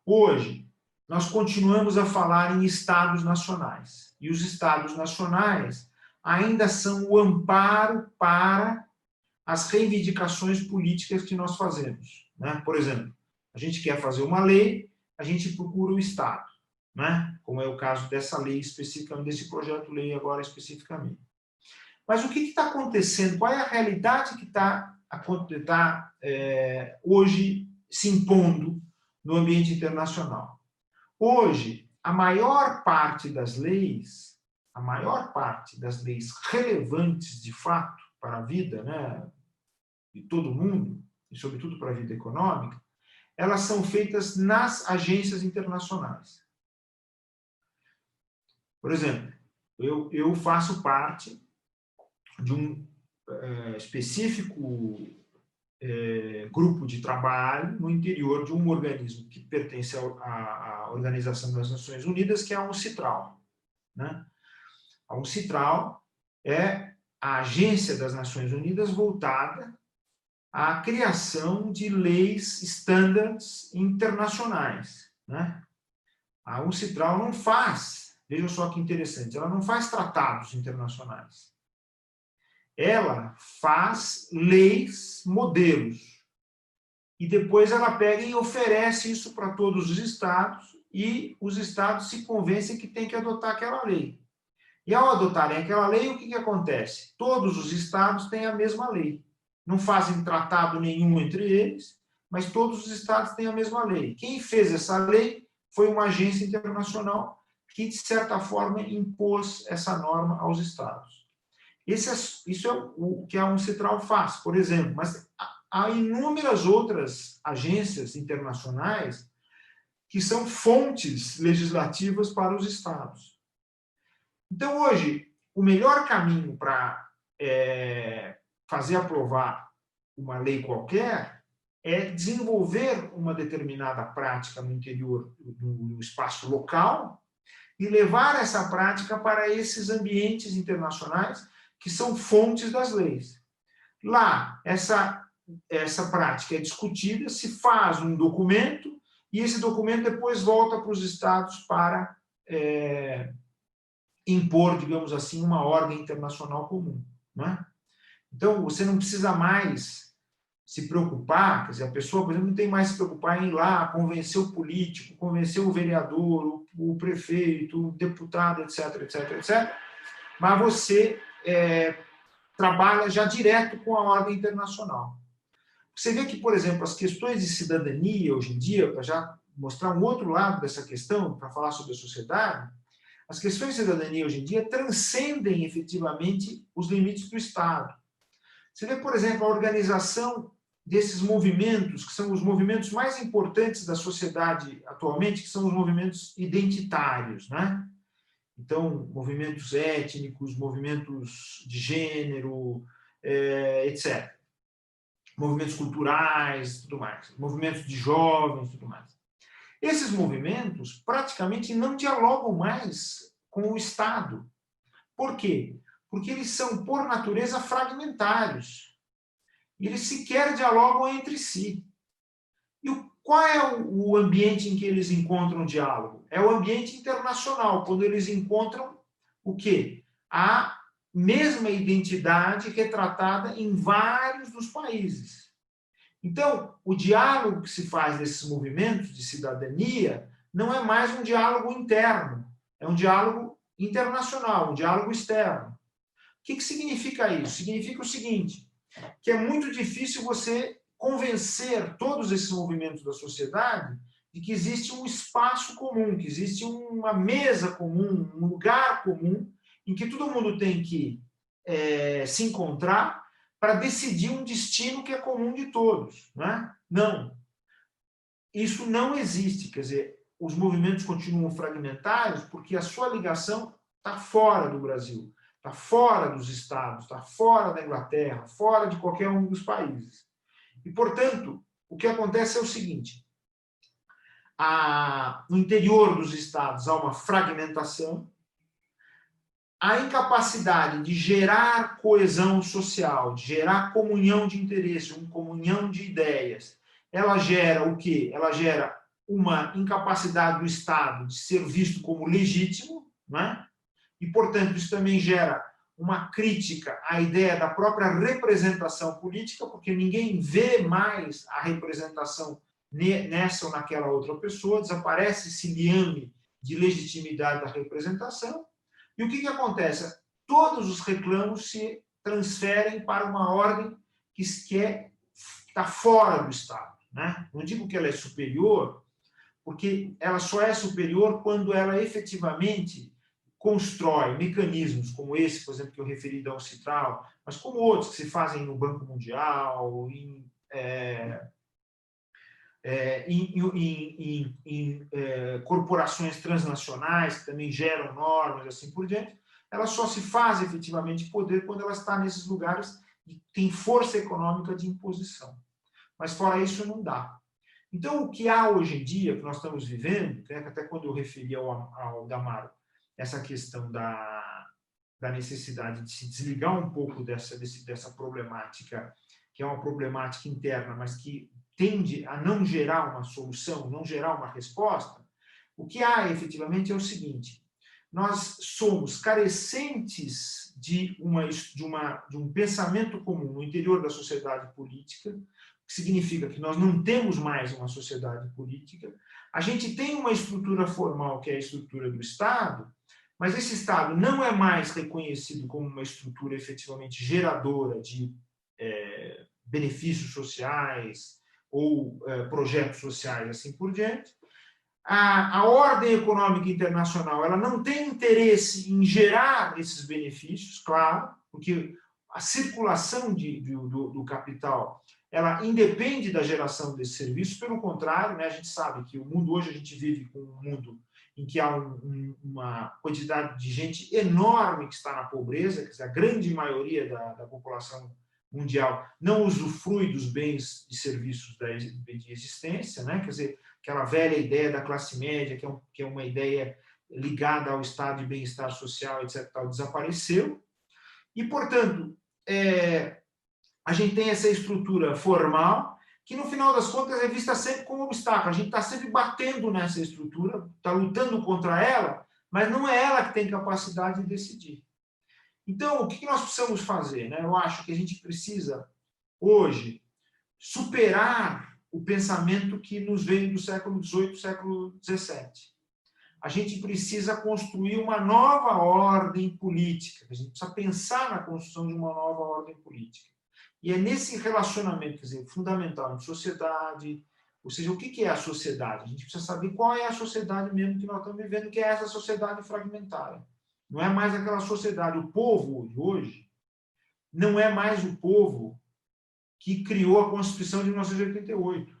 hoje, nós continuamos a falar em Estados nacionais, e os Estados nacionais ainda são o amparo para as reivindicações políticas que nós fazemos. Né? Por exemplo, a gente quer fazer uma lei, a gente procura o Estado, né? Como é o caso dessa lei especificamente, desse projeto de lei agora especificamente. Mas o que está acontecendo? Qual é a realidade que está hoje se impondo no ambiente internacional? Hoje, a maior parte das leis relevantes de fato para a vida, né, de todo mundo, e sobretudo para a vida econômica, elas são feitas nas agências internacionais. Por exemplo, eu faço parte de um específico grupo de trabalho no interior de um organismo que pertence à Organização das Nações Unidas, que é a UNCITRAL, né? A UNCITRAL é a agência das Nações Unidas voltada à criação de leis, estándares internacionais, né? A UNCITRAL não faz, veja só que interessante, ela não faz tratados internacionais. Ela faz leis, modelos, e depois ela pega e oferece isso para todos os estados, e os estados se convencem que tem que adotar aquela lei. E ao adotarem aquela lei, o que acontece? Todos os estados têm a mesma lei. Não fazem tratado nenhum entre eles, mas todos os estados têm a mesma lei. Quem fez essa lei foi uma agência internacional que, de certa forma, impôs essa norma aos estados. Isso é o que a UNCITRAL faz, por exemplo, mas há inúmeras outras agências internacionais que são fontes legislativas para os estados. Então, hoje, o melhor caminho para fazer aprovar uma lei qualquer é desenvolver uma determinada prática no interior do espaço local e levar essa prática para esses ambientes internacionais que são fontes das leis. Lá, essa prática é discutida, se faz um documento e esse documento depois volta para os estados para impor, digamos assim, uma ordem internacional comum, né? Então, você não precisa mais se preocupar, quer dizer, a pessoa, por exemplo, não tem mais se preocupar em ir lá convencer o político, convencer o vereador, o prefeito, o deputado, etc., etc., etc., mas você trabalha já direto com a ordem internacional. Você vê que, por exemplo, as questões de cidadania hoje em dia, para já mostrar um outro lado dessa questão, para falar sobre a sociedade, as questões de cidadania hoje em dia transcendem efetivamente os limites do Estado. Você vê, por exemplo, a organização desses movimentos, que são os movimentos mais importantes da sociedade atualmente, que são os movimentos identitários, né? Então, movimentos étnicos, movimentos de gênero, etc. Movimentos culturais, tudo mais. Movimentos de jovens, tudo mais. Esses movimentos praticamente não dialogam mais com o Estado. Por quê? Porque eles são, por natureza, fragmentários. E eles sequer dialogam entre si. E qual é o ambiente em que eles encontram diálogo? É o ambiente internacional, quando eles encontram o quê? A mesma identidade retratada em vários dos países. Então, o diálogo que se faz desses movimentos de cidadania não é mais um diálogo interno, é um diálogo internacional, um diálogo externo. O que significa isso? Significa o seguinte, que é muito difícil você convencer todos esses movimentos da sociedade de que existe um espaço comum, que existe uma mesa comum, um lugar comum, em que todo mundo tem que se encontrar para decidir um destino que é comum de todos, né? Não. Isso não existe, quer dizer, os movimentos continuam fragmentários porque a sua ligação está fora do Brasil, está fora dos estados, está fora da Inglaterra, fora de qualquer um dos países. E, portanto, o que acontece é o seguinte, no interior dos estados há uma fragmentação, a incapacidade de gerar coesão social, de gerar comunhão de interesse, uma comunhão de ideias, ela gera o quê? Ela gera uma incapacidade do Estado de ser visto como legítimo, né? E, portanto, isso também gera uma crítica à ideia da própria representação política, porque ninguém vê mais a representação nessa ou naquela outra pessoa, desaparece esse liame de legitimidade da representação. E o que acontece? Todos os reclamos se transferem para uma ordem que está fora do Estado, né? Não digo que ela é superior, porque ela só é superior quando ela efetivamente constrói mecanismos como esse, por exemplo, que eu referi da UNCITRAL, mas como outros que se fazem no Banco Mundial, em corporações transnacionais que também geram normas e assim por diante, ela só se faz efetivamente poder quando ela está nesses lugares e tem força econômica de imposição. Mas fora isso não dá. Então, o que há hoje em dia, que nós estamos vivendo, né, até quando eu referi ao Damaro, essa questão da necessidade de se desligar um pouco dessa problemática, que é uma problemática interna, mas que tende a não gerar uma solução, não gerar uma resposta, o que há efetivamente é o seguinte: nós somos carecentes de um pensamento comum no interior da sociedade política, que significa que nós não temos mais uma sociedade política. A gente tem uma estrutura formal, que é a estrutura do Estado, mas esse Estado não é mais reconhecido como uma estrutura efetivamente geradora de benefícios sociais ou projetos sociais, assim por diante. A ordem econômica internacional ela não tem interesse em gerar esses benefícios, claro, porque a circulação do capital ela independe da geração desses serviços, pelo contrário, né, a gente sabe que o mundo hoje, a gente vive com um mundo em que há uma quantidade de gente enorme que está na pobreza, quer dizer, a grande maioria da população mundial não usufrui dos bens e serviços de existência, né? Quer dizer, aquela velha ideia da classe média, que é uma ideia ligada ao estado de bem-estar social, etc., tal, desapareceu. E, portanto, a gente tem essa estrutura formal, que no final das contas é vista sempre como obstáculo. A gente está sempre batendo nessa estrutura, está lutando contra ela, mas não é ela que tem capacidade de decidir. Então, o que nós precisamos fazer? Né? Eu acho que a gente precisa, hoje, superar o pensamento que nos veio do século XVIII, século XVII. A gente precisa construir uma nova ordem política. A gente precisa pensar na construção de uma nova ordem política. E é nesse relacionamento, quer dizer, fundamental entre sociedade, ou seja, o que é a sociedade? A gente precisa saber qual é a sociedade mesmo que nós estamos vivendo, que é essa sociedade fragmentária. Não é mais aquela sociedade. O povo de hoje não é mais o povo que criou a Constituição de 1988.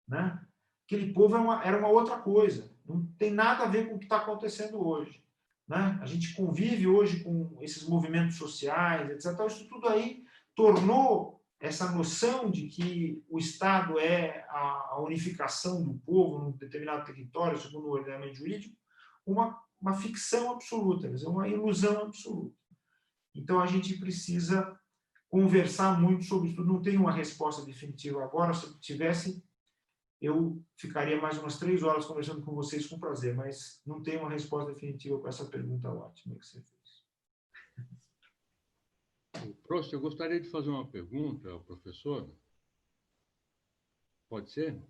Né? Aquele povo era uma outra coisa. Não tem nada a ver com o que está acontecendo hoje. Né? A gente convive hoje com esses movimentos sociais, etc. Isso tudo aí tornou essa noção de que o Estado é a unificação do povo num determinado território, segundo o ordenamento jurídico, uma ficção absoluta, quer dizer, uma ilusão absoluta. Então, a gente precisa conversar muito sobre isso. Não tenho uma resposta definitiva agora. Se eu tivesse, eu ficaria mais umas 3 horas conversando com vocês com prazer, mas não tenho uma resposta definitiva para essa pergunta ótima que você fez. Prost, eu gostaria de fazer uma pergunta ao professor. Pode ser?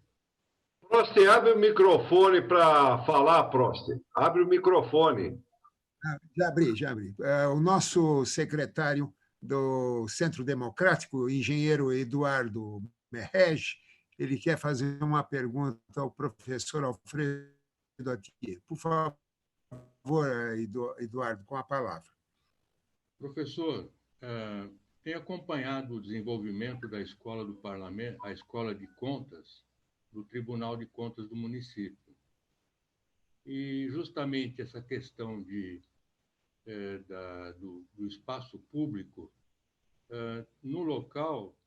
Prost, abre o microfone para falar, Prost. Abre o microfone. Já abri. O nosso secretário do Centro Democrático, o engenheiro Eduardo Merrege, ele quer fazer uma pergunta ao professor Alfredo Atier. Por favor, Eduardo, com a palavra. Professor, tem acompanhado o desenvolvimento da Escola do Parlamento, a Escola de Contas, do Tribunal de Contas do município. E justamente essa questão do espaço público, no local,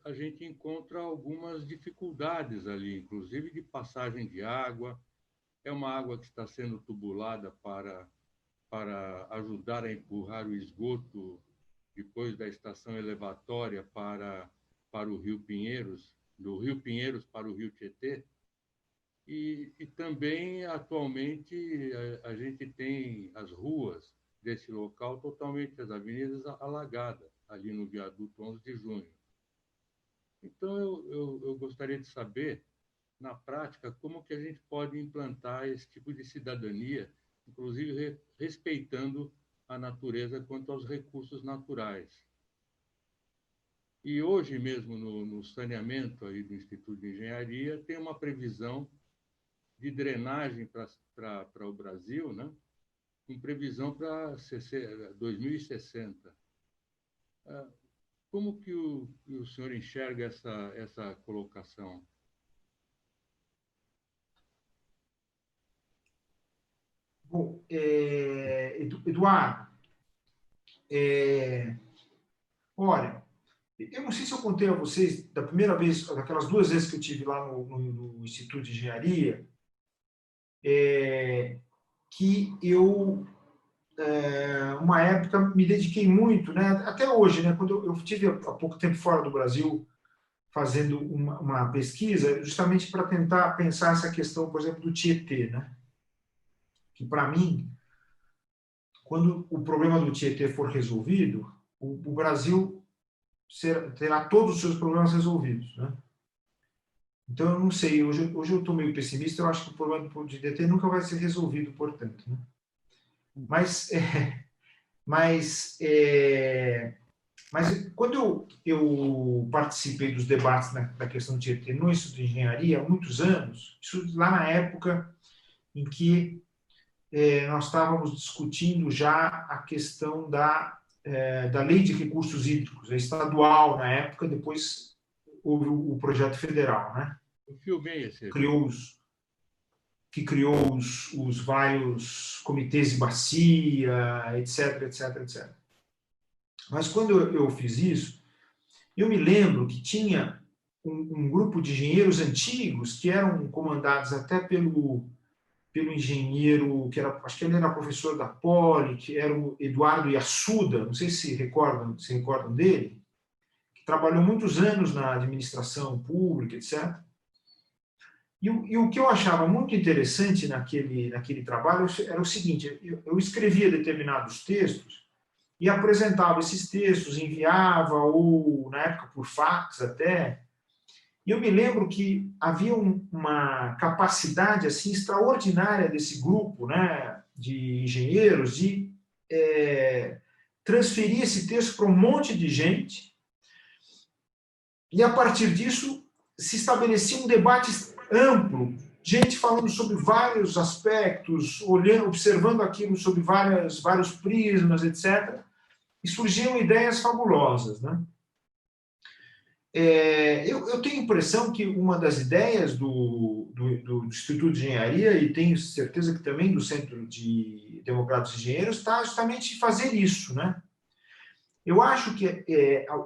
a gente encontra algumas dificuldades ali, inclusive de passagem de água. É uma água que está sendo tubulada para ajudar a empurrar o esgoto depois da estação elevatória para o Rio Pinheiros, do Rio Pinheiros para o Rio Tietê. E também, atualmente, a gente tem as ruas desse local totalmente, as avenidas alagadas, ali no viaduto 11 de junho. Então, eu gostaria de saber, na prática, como que a gente pode implantar esse tipo de cidadania, inclusive respeitando a natureza quanto aos recursos naturais. E hoje mesmo, no saneamento aí do Instituto de Engenharia, tem uma previsão de drenagem para o Brasil, né? Com previsão para 2060. Como que o senhor enxerga essa colocação? Bom, Eduardo, olha, eu não sei se eu contei a vocês, da primeira vez, daquelas 2 vezes que eu tive lá no Instituto de Engenharia, que eu, uma época, me dediquei muito, né, até hoje, né, quando eu tive há pouco tempo fora do Brasil, fazendo uma pesquisa, justamente para tentar pensar essa questão, por exemplo, do Tietê, né, que, para mim, quando o problema do Tietê for resolvido, o Brasil terá todos os seus problemas resolvidos, né? Então, eu não sei, hoje eu estou meio pessimista, eu acho que o problema do Tietê nunca vai ser resolvido, portanto. Né? Mas quando eu participei dos debates da questão do Tietê no Instituto de Engenharia, há muitos anos, isso lá na época em que nós estávamos discutindo já a questão da Lei de Recursos Hídricos, a estadual na época, depois houve o projeto federal, né? Eu filmei esse. Que criou os vários comitês de bacia, etc, etc, etc. Mas quando eu fiz isso, eu me lembro que tinha um grupo de engenheiros antigos que eram comandados até pelo engenheiro, que era, acho que ele era professor da Poli, que era o Eduardo Yassuda, não sei se recordam dele, que trabalhou muitos anos na administração pública, etc. E o que eu achava muito interessante naquele trabalho era o seguinte, eu escrevia determinados textos e apresentava esses textos, enviava, ou na época por fax até, e eu me lembro que havia uma capacidade assim extraordinária desse grupo, né, de engenheiros de transferir esse texto para um monte de gente, e a partir disso se estabelecia um debate amplo, gente falando sobre vários aspectos, observando aquilo sob vários prismas, etc. E surgiam ideias fabulosas, né? Eu tenho a impressão que uma das ideias do Instituto de Engenharia, e tenho certeza que também do Centro de Democratas e Engenheiros, está justamente em fazer isso, né? Eu acho que há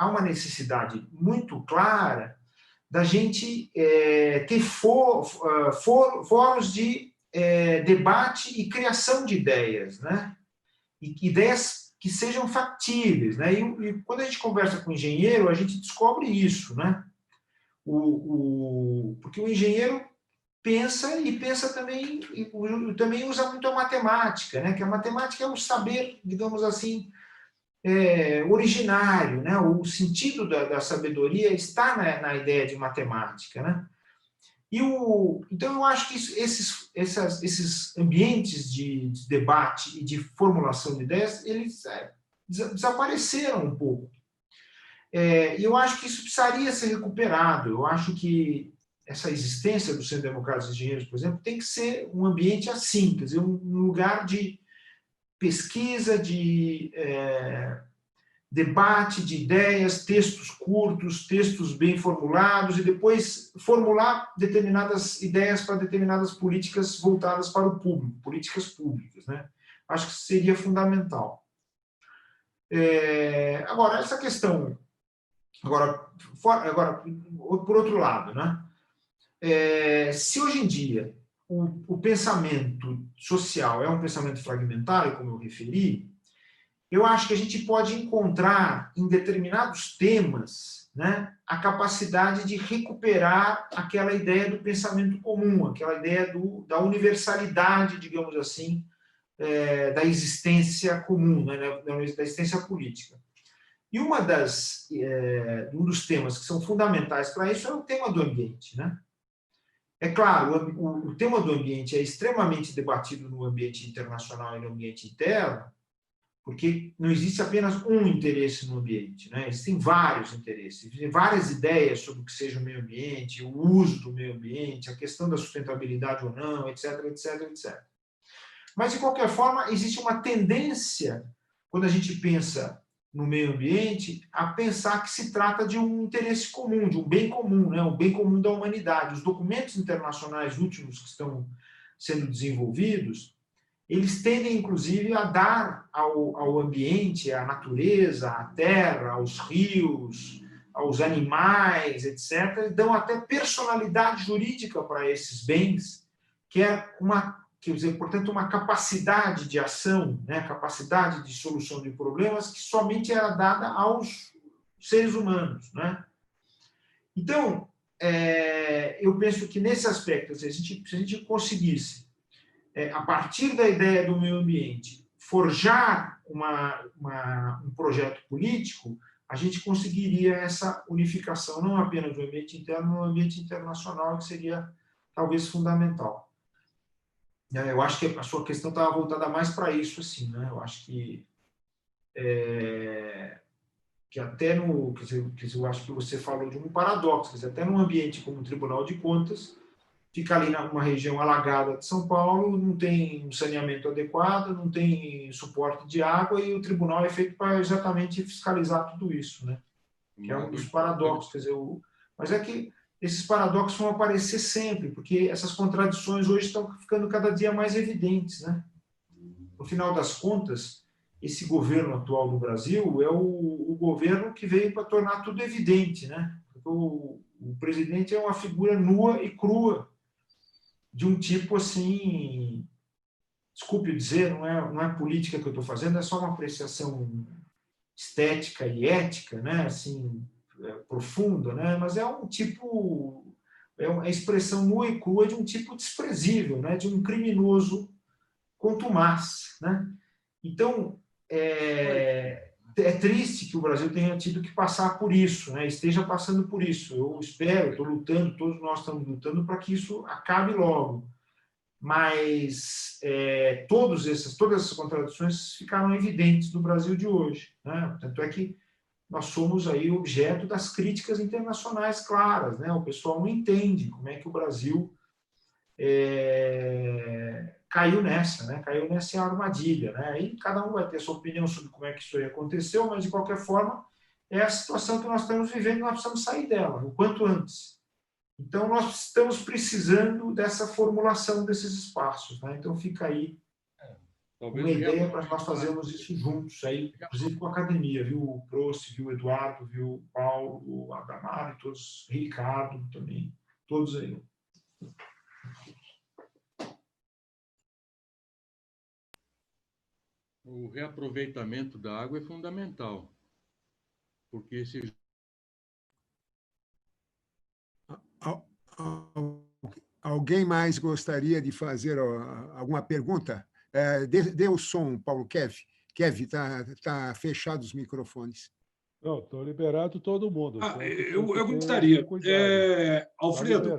uma necessidade muito clara da gente ter fóruns de debate e criação de ideias, né? E ideias que sejam factíveis, né? E quando a gente conversa com o engenheiro, a gente descobre isso, né? Porque o engenheiro pensa também, e também usa muito a matemática, né? Que a matemática é um saber, digamos assim, originário, né? O sentido da sabedoria está na ideia de matemática, né? Então, eu acho que esses ambientes de debate e de formulação de ideias, eles desapareceram um pouco. E eu acho que isso precisaria ser recuperado. Eu acho que essa existência do Centro de Democratas e Engenheiros, por exemplo, tem que ser um ambiente assim, quer dizer, um lugar de pesquisa, de debate de ideias, textos curtos, textos bem formulados, e depois formular determinadas ideias para determinadas políticas voltadas para o público, políticas públicas, né? Acho que seria fundamental. Agora, essa questão, agora por outro lado, né? Se hoje em dia o pensamento social é um pensamento fragmentário, como eu referi, eu acho que a gente pode encontrar em determinados temas, né, a capacidade de recuperar aquela ideia do pensamento comum, aquela ideia da universalidade, digamos assim, da existência comum, né, da existência política. E um dos temas que são fundamentais para isso é o tema do ambiente, né? É claro, o tema do ambiente é extremamente debatido no ambiente internacional e no ambiente interno, porque não existe apenas um interesse no ambiente, né? Existem vários interesses, existem várias ideias sobre o que seja o meio ambiente, o uso do meio ambiente, a questão da sustentabilidade ou não, etc, etc, etc. Mas, de qualquer forma, existe uma tendência, quando a gente pensa no meio ambiente a pensar que se trata de um interesse comum, de um bem comum, né? Um bem comum da humanidade. Os documentos internacionais últimos que estão sendo desenvolvidos, eles tendem, inclusive, a dar ao ambiente, à natureza, à terra, aos rios, aos animais, etc., dão até personalidade jurídica para esses bens, que é quer dizer, portanto, uma capacidade de ação, né, capacidade de solução de problemas que somente era dada aos seres humanos, né? Então, eu penso que nesse aspecto, se a gente conseguisse, a partir da ideia do meio ambiente, forjar um projeto político, a gente conseguiria essa unificação, não apenas do ambiente interno, no ambiente internacional, que seria talvez fundamental. Eu acho que a sua questão estava voltada mais para isso, assim, né? Eu acho que até no, quer dizer, eu acho que você falou de um paradoxo, quer dizer, até num ambiente como o Tribunal de Contas, fica ali numa região alagada de São Paulo, não tem um saneamento adequado, não tem suporte de água, e o tribunal é feito para exatamente fiscalizar tudo isso, né? Que é um dos paradoxos, quer dizer, mas é que esses paradoxos vão aparecer sempre, porque essas contradições hoje estão ficando cada dia mais evidentes, né? No final das contas, esse governo atual do Brasil é o governo que veio para tornar tudo evidente, né? Porque o presidente é uma figura nua e crua, de um tipo assim, desculpe dizer, não é política que eu estou fazendo, é só uma apreciação estética e ética, né? Assim, profunda, né? Mas é um tipo, é uma expressão nua e crua de um tipo desprezível, né? De um criminoso contumaz, né? Então, é triste que o Brasil tenha tido que passar por isso, né? Esteja passando por isso. Eu espero, estou lutando, todos nós estamos lutando para que isso acabe logo. Mas todas essas contradições ficaram evidentes no Brasil de hoje, né? Tanto é que nós somos aí objeto das críticas internacionais claras, né? O pessoal não entende como é que o Brasil caiu nessa, né? Caiu nessa armadilha, né? Aí cada um vai ter sua opinião sobre como é que isso aí aconteceu, mas de qualquer forma é a situação que nós estamos vivendo e nós precisamos sair dela o quanto antes. Então nós estamos precisando dessa formulação desses espaços, né? Então fica aí uma ideia para nós fazermos isso juntos, aí, inclusive com a academia, viu? O Prost, viu? O Eduardo, viu? O Paulo, o Adamar, todos, Ricardo também, todos aí. O reaproveitamento da água é fundamental, porque esse... Alguém mais gostaria de fazer alguma pergunta? Dê o som, Paulo. Kev, está fechado os microfones. Não, estou liberado todo mundo. Eu gostaria. Alfredo,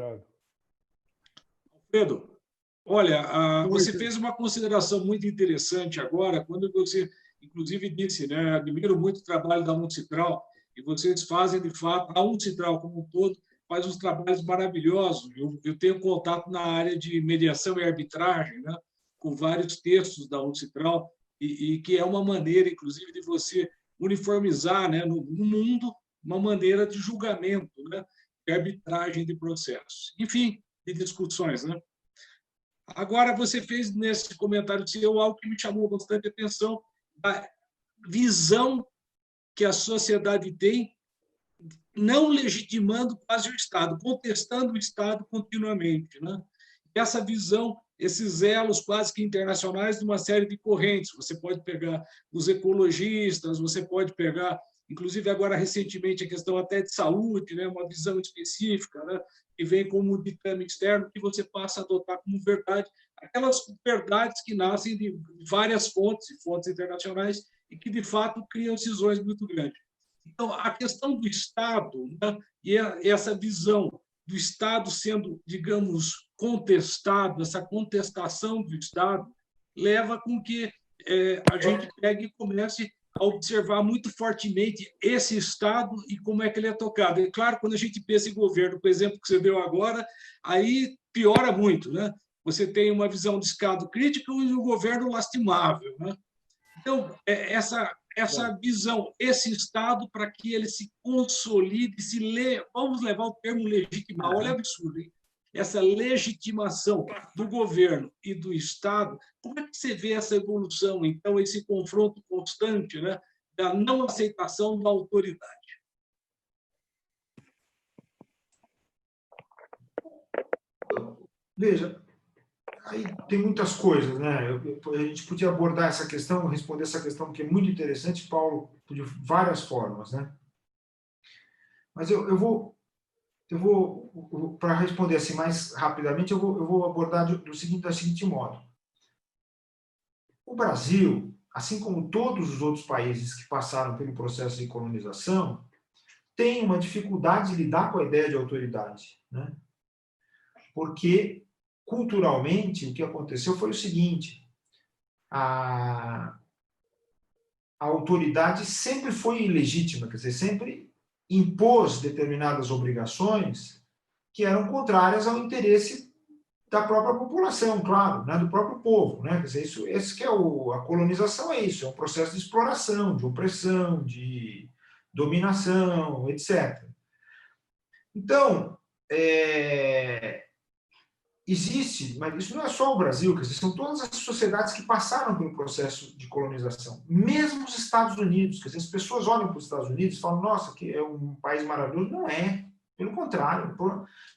olha, você fez uma consideração muito interessante agora, quando você, inclusive, disse, né, admiro muito o trabalho da Uncitral, e vocês fazem, de fato, a Uncitral como um todo, faz uns trabalhos maravilhosos. Eu tenho contato na área de mediação e arbitragem, né, com vários textos da Uncitral, e que é uma maneira, inclusive, de você uniformizar, né, no mundo uma maneira de julgamento, né, de arbitragem de processos. Enfim, de discussões, né? Agora, você fez nesse comentário seu algo que me chamou bastante atenção, a visão que a sociedade tem, não legitimando quase o Estado, contestando o Estado continuamente, né? Essa visão, esses elos quase que internacionais de uma série de correntes. Você pode pegar os ecologistas, você pode pegar, inclusive agora recentemente, a questão até de saúde, né? Uma visão específica, né? Que vem como ditame externo, que você passa a adotar como verdade, aquelas verdades que nascem de várias fontes internacionais e que, de fato, criam cisões muito grandes. Então, a questão do Estado, né, e essa visão do Estado sendo, digamos, contestado, essa contestação do Estado, leva com que a gente pegue e comece a observar muito fortemente esse Estado e como é que ele é tocado. É claro, quando a gente pensa em governo, por exemplo, que você deu agora, aí piora muito, né? Você tem uma visão de Estado crítico e um governo lastimável, né? Então, essa essa visão, esse Estado, para que ele se consolide, vamos levar o termo legitimar, olha o absurdo, hein? Essa legitimação do governo e do Estado, como é que você vê essa evolução, então, esse confronto constante, né, da não aceitação da autoridade? Veja, aí tem muitas coisas, né? A gente podia abordar essa questão, responder essa questão, que é muito interessante, Paulo, de várias formas, né? Mas eu vou para responder assim mais rapidamente, eu vou abordar da seguinte modo. O Brasil, assim como todos os outros países que passaram pelo processo de colonização, tem uma dificuldade de lidar com a ideia de autoridade, né? Porque, culturalmente, o que aconteceu foi o seguinte: a autoridade sempre foi ilegítima, quer dizer, sempre impôs determinadas obrigações que eram contrárias ao interesse da própria população, claro, né, do próprio povo, né? Quer dizer, esse que é a colonização, é isso, é um processo de exploração, de opressão, de dominação, etc. Então, existe, mas isso não é só o Brasil, quer dizer, são todas as sociedades que passaram pelo processo de colonização, mesmo os Estados Unidos, quer dizer, as pessoas olham para os Estados Unidos e falam, nossa, que é um país maravilhoso. Não é, pelo contrário,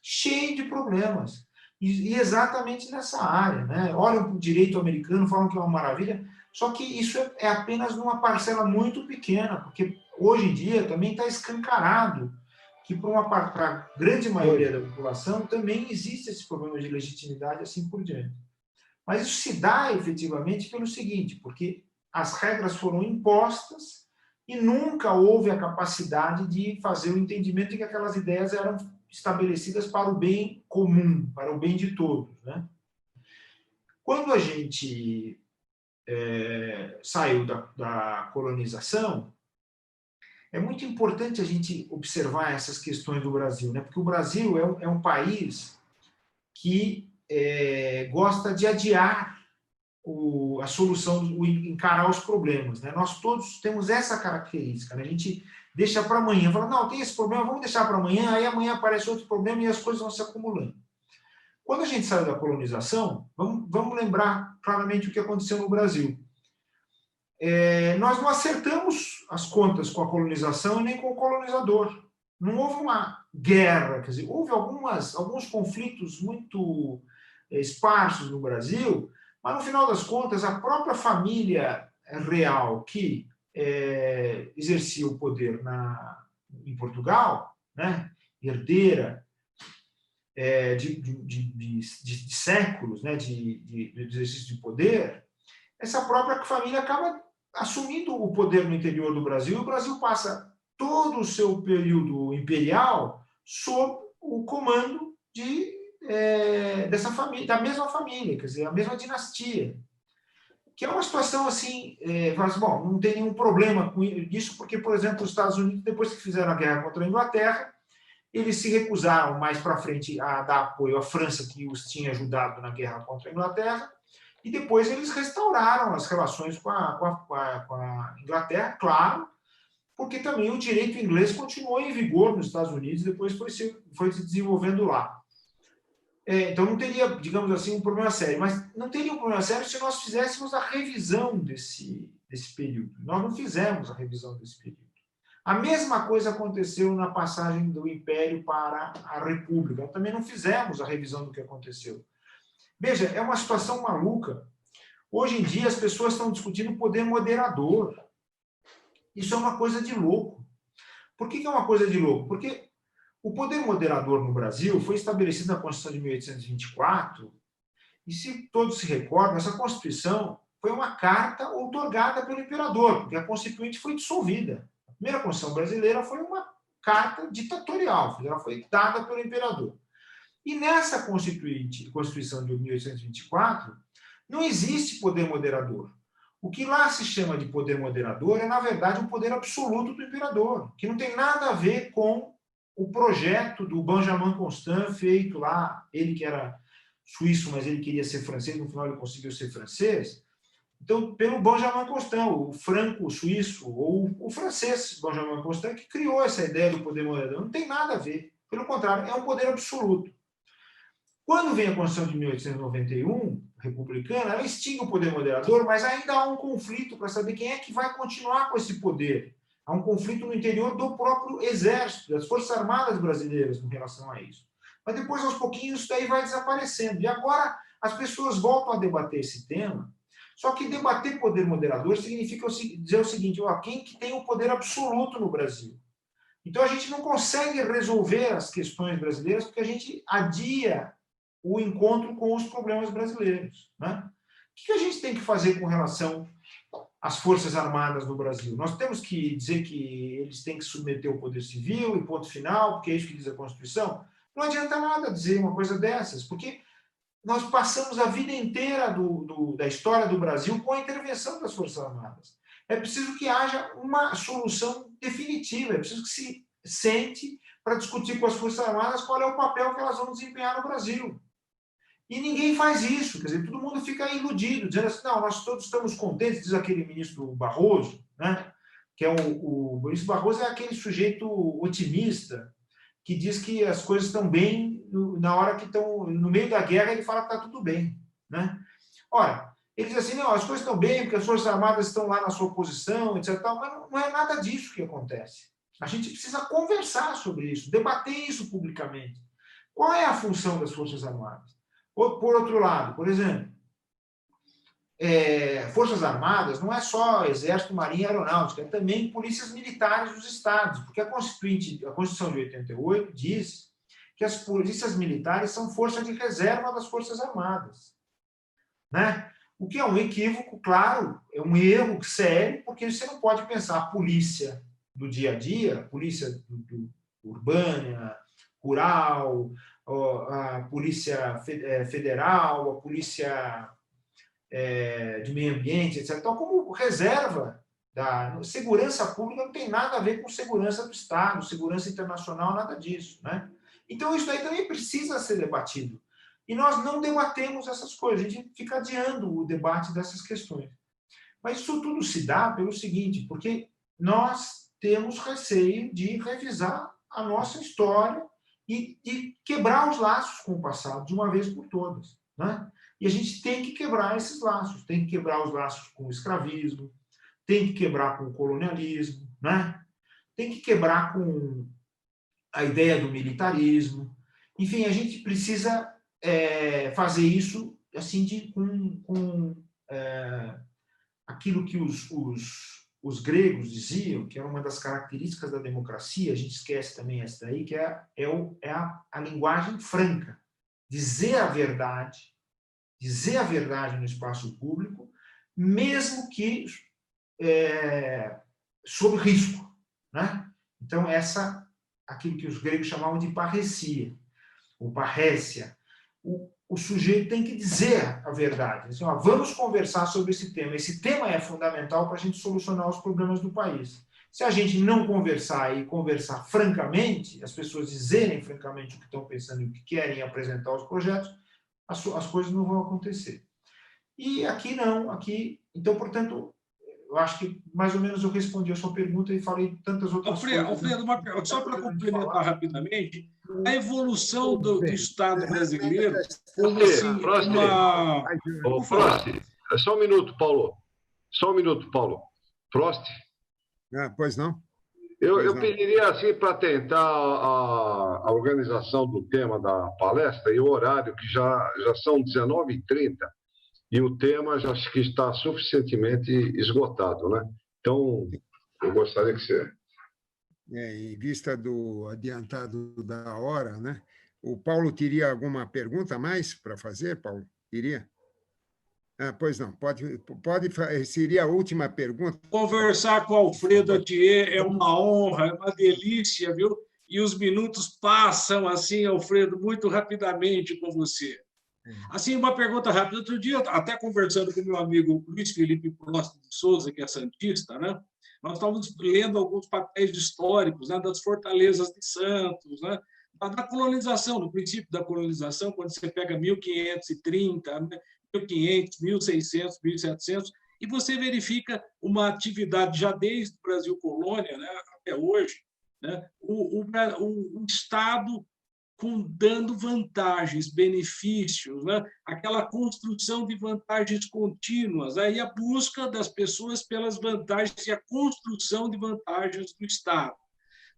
cheio de problemas, e exatamente nessa área, né? Olham para o direito americano, falam que é uma maravilha, só que isso é apenas numa parcela muito pequena, porque hoje em dia também está escancarado que para a grande maioria da população também existe esse problema de legitimidade e assim por diante. Mas isso se dá efetivamente pelo seguinte, porque as regras foram impostas e nunca houve a capacidade de fazer o entendimento de que aquelas ideias eram estabelecidas para o bem comum, para o bem de todos, né? Quando a gente saiu da colonização, é muito importante a gente observar essas questões do Brasil, né? Porque o Brasil é um país que gosta de adiar a solução, encarar os problemas, né? Nós todos temos essa característica, né? A gente deixa para amanhã, fala, não, tem esse problema, vamos deixar para amanhã, aí amanhã aparece outro problema e as coisas vão se acumulando. Quando a gente saiu da colonização, vamos lembrar claramente o que aconteceu no Brasil. Nós não acertamos as contas com a colonização e nem com o colonizador. Não houve uma guerra, quer dizer, houve alguns conflitos muito esparsos no Brasil, mas no final das contas, a própria família real que exercia o poder em Portugal, né, herdeira de séculos, né, de exercício de poder, essa própria família acaba assumindo o poder no interior do Brasil, e o Brasil passa todo o seu período imperial sob o comando dessa família, da mesma família, quer dizer, a mesma dinastia. Que é uma situação assim, bom, não tem nenhum problema com isso, porque, por exemplo, os Estados Unidos, depois que fizeram a guerra contra a Inglaterra, eles se recusaram mais para frente a dar apoio à França, que os tinha ajudado na guerra contra a Inglaterra, e depois eles restauraram as relações com a Inglaterra, claro, porque também o direito inglês continuou em vigor nos Estados Unidos, depois foi se desenvolvendo lá. Então não teria, digamos assim, um problema sério, mas não teria um problema sério se nós fizéssemos a revisão desse período. Nós não fizemos a revisão desse período. A mesma coisa aconteceu na passagem do Império para a República. Nós também não fizemos a revisão do que aconteceu. Veja, é uma situação maluca. Hoje em dia as pessoas estão discutindo poder moderador. Isso é uma coisa de louco. Por que é uma coisa de louco? Porque o poder moderador no Brasil foi estabelecido na Constituição de 1824, e se todos se recordam, essa Constituição foi uma carta outorgada pelo imperador, porque a Constituinte foi dissolvida. A primeira Constituição brasileira foi uma carta ditatorial, ela foi dada pelo imperador. E nessa Constituição de 1824, não existe poder moderador. O que lá se chama de poder moderador é, na verdade, um poder absoluto do imperador, que não tem nada a ver com o projeto do Benjamin Constant feito lá, ele que era suíço, mas ele queria ser francês, no final ele conseguiu ser francês, Então, pelo Benjamin Constant, o franco-suíço, ou o francês Benjamin Constant, que criou essa ideia do poder moderador. Não tem nada a ver. Pelo contrário, é um poder absoluto. Quando vem a Constituição de 1891, republicana, ela extingue o poder moderador, mas ainda há um conflito para saber quem é que vai continuar com esse poder. Há um conflito no interior do próprio Exército, das Forças Armadas brasileiras com relação a isso. Mas depois, aos pouquinhos, isso daí vai desaparecendo. E agora as pessoas voltam a debater esse tema, só que debater poder moderador significa dizer o seguinte, ó, quem que tem o poder absoluto no Brasil? Então a gente não consegue resolver as questões brasileiras porque a gente adia o encontro com os problemas brasileiros, né? O que a gente tem que fazer com relação às Forças Armadas no Brasil? Nós temos que dizer que eles têm que submeter o poder civil e ponto final, porque é isso que diz a Constituição? Não adianta nada dizer uma coisa dessas, porque nós passamos a vida inteira da história do Brasil com a intervenção das Forças Armadas. É preciso que haja uma solução definitiva, é preciso que se sente para discutir com as Forças Armadas qual é o papel que elas vão desempenhar no Brasil. E ninguém faz isso, quer dizer, todo mundo fica iludido, dizendo assim, não, nós todos estamos contentes, diz aquele ministro Barroso, né? Que é o ministro Barroso é aquele sujeito otimista, que diz que as coisas estão bem na hora que estão, no meio da guerra, ele fala que está tudo bem, né? Ora, ele diz assim, não, as coisas estão bem, porque as Forças Armadas estão lá na sua posição, etc. Mas não é nada disso que acontece. A gente precisa conversar sobre isso, debater isso publicamente. Qual é a função das Forças Armadas? Por outro lado, por exemplo, Forças Armadas não é só Exército, Marinha e Aeronáutica, é também polícias militares dos estados, porque a Constituição de 88 diz que as polícias militares são força de reserva das Forças Armadas, né? O que é um equívoco, claro, é um erro sério, porque você não pode pensar a polícia do dia a dia, a polícia urbana, rural, a polícia federal, a polícia de meio ambiente, etc. Então, como reserva da segurança pública, não tem nada a ver com segurança do Estado, segurança internacional, nada disso, né? Então, isso daí também precisa ser debatido. E nós não debatemos essas coisas, a gente fica adiando o debate dessas questões. Mas isso tudo se dá pelo seguinte, porque nós temos receio de revisar a nossa história e quebrar os laços com o passado de uma vez por todas, né? E a gente tem que quebrar esses laços, tem que quebrar os laços com o escravismo, tem que quebrar com o colonialismo, né? Tem que quebrar com a ideia do militarismo. Enfim, a gente precisa fazer isso assim com aquilo que os gregos diziam, que é uma das características da democracia, a gente esquece também essa daí, que é a linguagem franca. Dizer a verdade no espaço público, mesmo que sob risco, né? Então, aquilo que os gregos chamavam de parresia, ou parrésia. O sujeito tem que dizer a verdade. Assim, ó, vamos conversar sobre esse tema. Esse tema é fundamental para a gente solucionar os problemas do país. Se a gente não conversar e conversar francamente, as pessoas dizerem francamente o que estão pensando e o que querem apresentar os projetos, as coisas não vão acontecer. E aqui não, aqui... Então, portanto, eu acho que mais ou menos eu respondi a sua pergunta e falei tantas outras coisas. Alfredo, só para complementar rapidamente, a evolução do Estado brasileiro como assim, uma... Prost, só um minuto, Paulo. Só um minuto, Paulo. Prost? Pois não? Eu pediria, assim, para tentar a organização do tema da palestra e o horário, que já são 19h30, e o tema já acho que está suficientemente esgotado, né? Então, eu gostaria que você... Em vista do adiantado da hora, né? O Paulo teria alguma pergunta a mais para fazer, Paulo? Teria? Pois não, pode, seria a última pergunta. Conversar com o Alfredo Atier é uma honra, é uma delícia, viu? E os minutos passam assim, Alfredo, muito rapidamente com você. Assim, uma pergunta rápida. Outro dia, até conversando com meu amigo Luiz Felipe Prost de Souza, que é santista, né? Nós estávamos lendo alguns papéis históricos, né, das fortalezas de Santos, né, da colonização, no princípio da colonização, quando você pega 1530, 1500, 1600, 1700, e você verifica uma atividade já desde o Brasil Colônia, né, até hoje, né, o Estado dando vantagens, benefícios, né, aquela construção de vantagens contínuas, aí a busca das pessoas pelas vantagens e a construção de vantagens do Estado.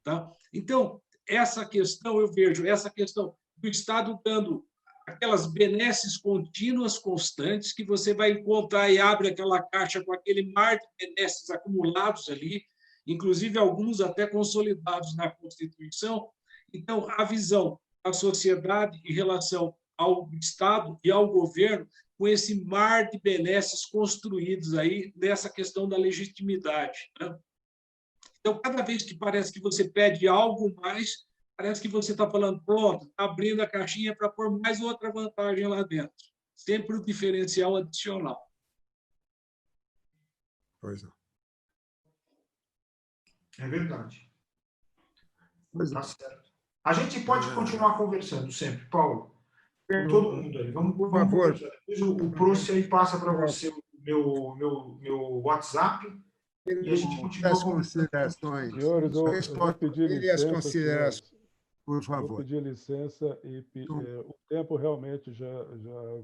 Tá? Então, essa questão, eu vejo, essa questão do Estado dando aquelas benesses contínuas, constantes, que você vai encontrar e abre aquela caixa com aquele mar de benesses acumulados ali, inclusive alguns até consolidados na Constituição. Então, a visão da sociedade em relação ao Estado e ao governo, com esse mar de benesses construídos aí nessa questão da legitimidade, né? Então, cada vez que parece que você pede algo mais, parece que você está falando, pronto, está abrindo a caixinha para pôr mais outra vantagem lá dentro. Sempre o diferencial adicional. Pois não. É verdade. Pois Tá não. certo. A gente pode continuar conversando sempre, Paulo. Com todo mundo aí. Vamos favor. conversar. Depois o Prost aí passa para você o meu WhatsApp. E a gente continua as conversando. considerações. Senhores, eu vou Responde pedir ele as licença, considerações, senhores. por Vou favor. pedir licença o tempo realmente já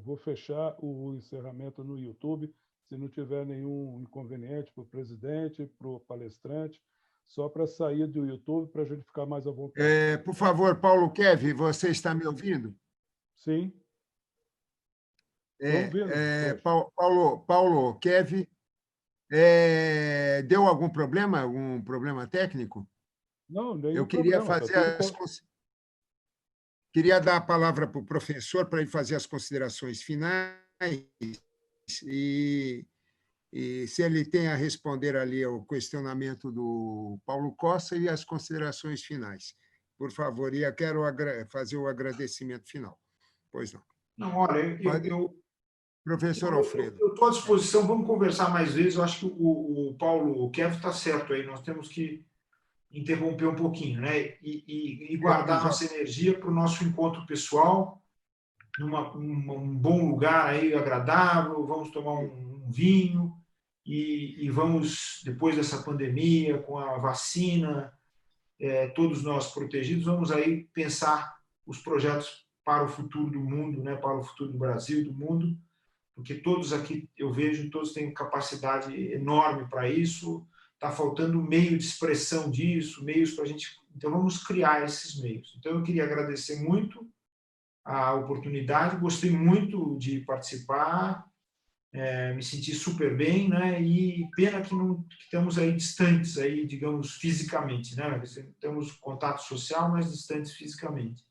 vou fechar o encerramento no YouTube, se não tiver nenhum inconveniente para o presidente, para o palestrante, só para sair do YouTube para a gente ficar mais à vontade. Por favor, Paulo Kev, você está me ouvindo? Sim. Estou ouvindo. Paulo Kev, deu algum problema técnico? Não, nenhum Eu queria problema. fazer queria dar a palavra para o professor para ele fazer as considerações finais e se ele tem a responder ali ao questionamento do Paulo Costa e as considerações finais. Por favor, e eu quero fazer o agradecimento final. Pois não. Não, olha, Professor Alfredo. Eu estou à disposição, vamos conversar mais vezes. Eu acho que o Paulo Kev está certo aí, nós temos que interromper um pouquinho, né? E guardar nossa energia para o nosso encontro pessoal, num bom lugar aí, agradável, vamos tomar um vinho e vamos, depois dessa pandemia, com a vacina, todos nós protegidos, vamos aí pensar os projetos para o futuro do mundo, né? Para o futuro do Brasil, do mundo, porque todos aqui, eu vejo, todos têm capacidade enorme para isso. Está faltando meio de expressão disso, meios para a gente... Então, vamos criar esses meios. Então, eu queria agradecer muito a oportunidade, gostei muito de participar, me senti super bem, né? E pena que não que estamos aí distantes, aí, digamos, fisicamente, né? Temos contato social, mas distantes fisicamente.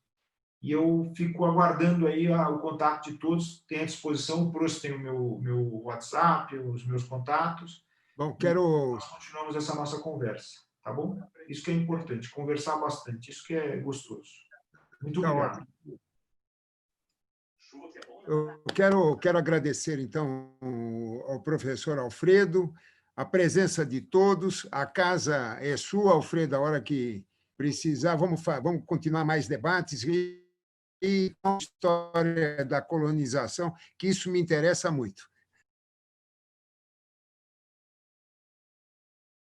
E eu fico aguardando aí o contato de todos, tem à disposição, o Prost tem o meu WhatsApp, os meus contatos. Bom, Nós continuamos essa nossa conversa, tá bom? Isso que é importante, conversar bastante, isso que é gostoso. Muito obrigado. Eu quero agradecer, então, ao professor Alfredo, a presença de todos. A casa é sua, Alfredo, a hora que precisar. Vamos continuar mais debates e a história da colonização, que isso me interessa muito.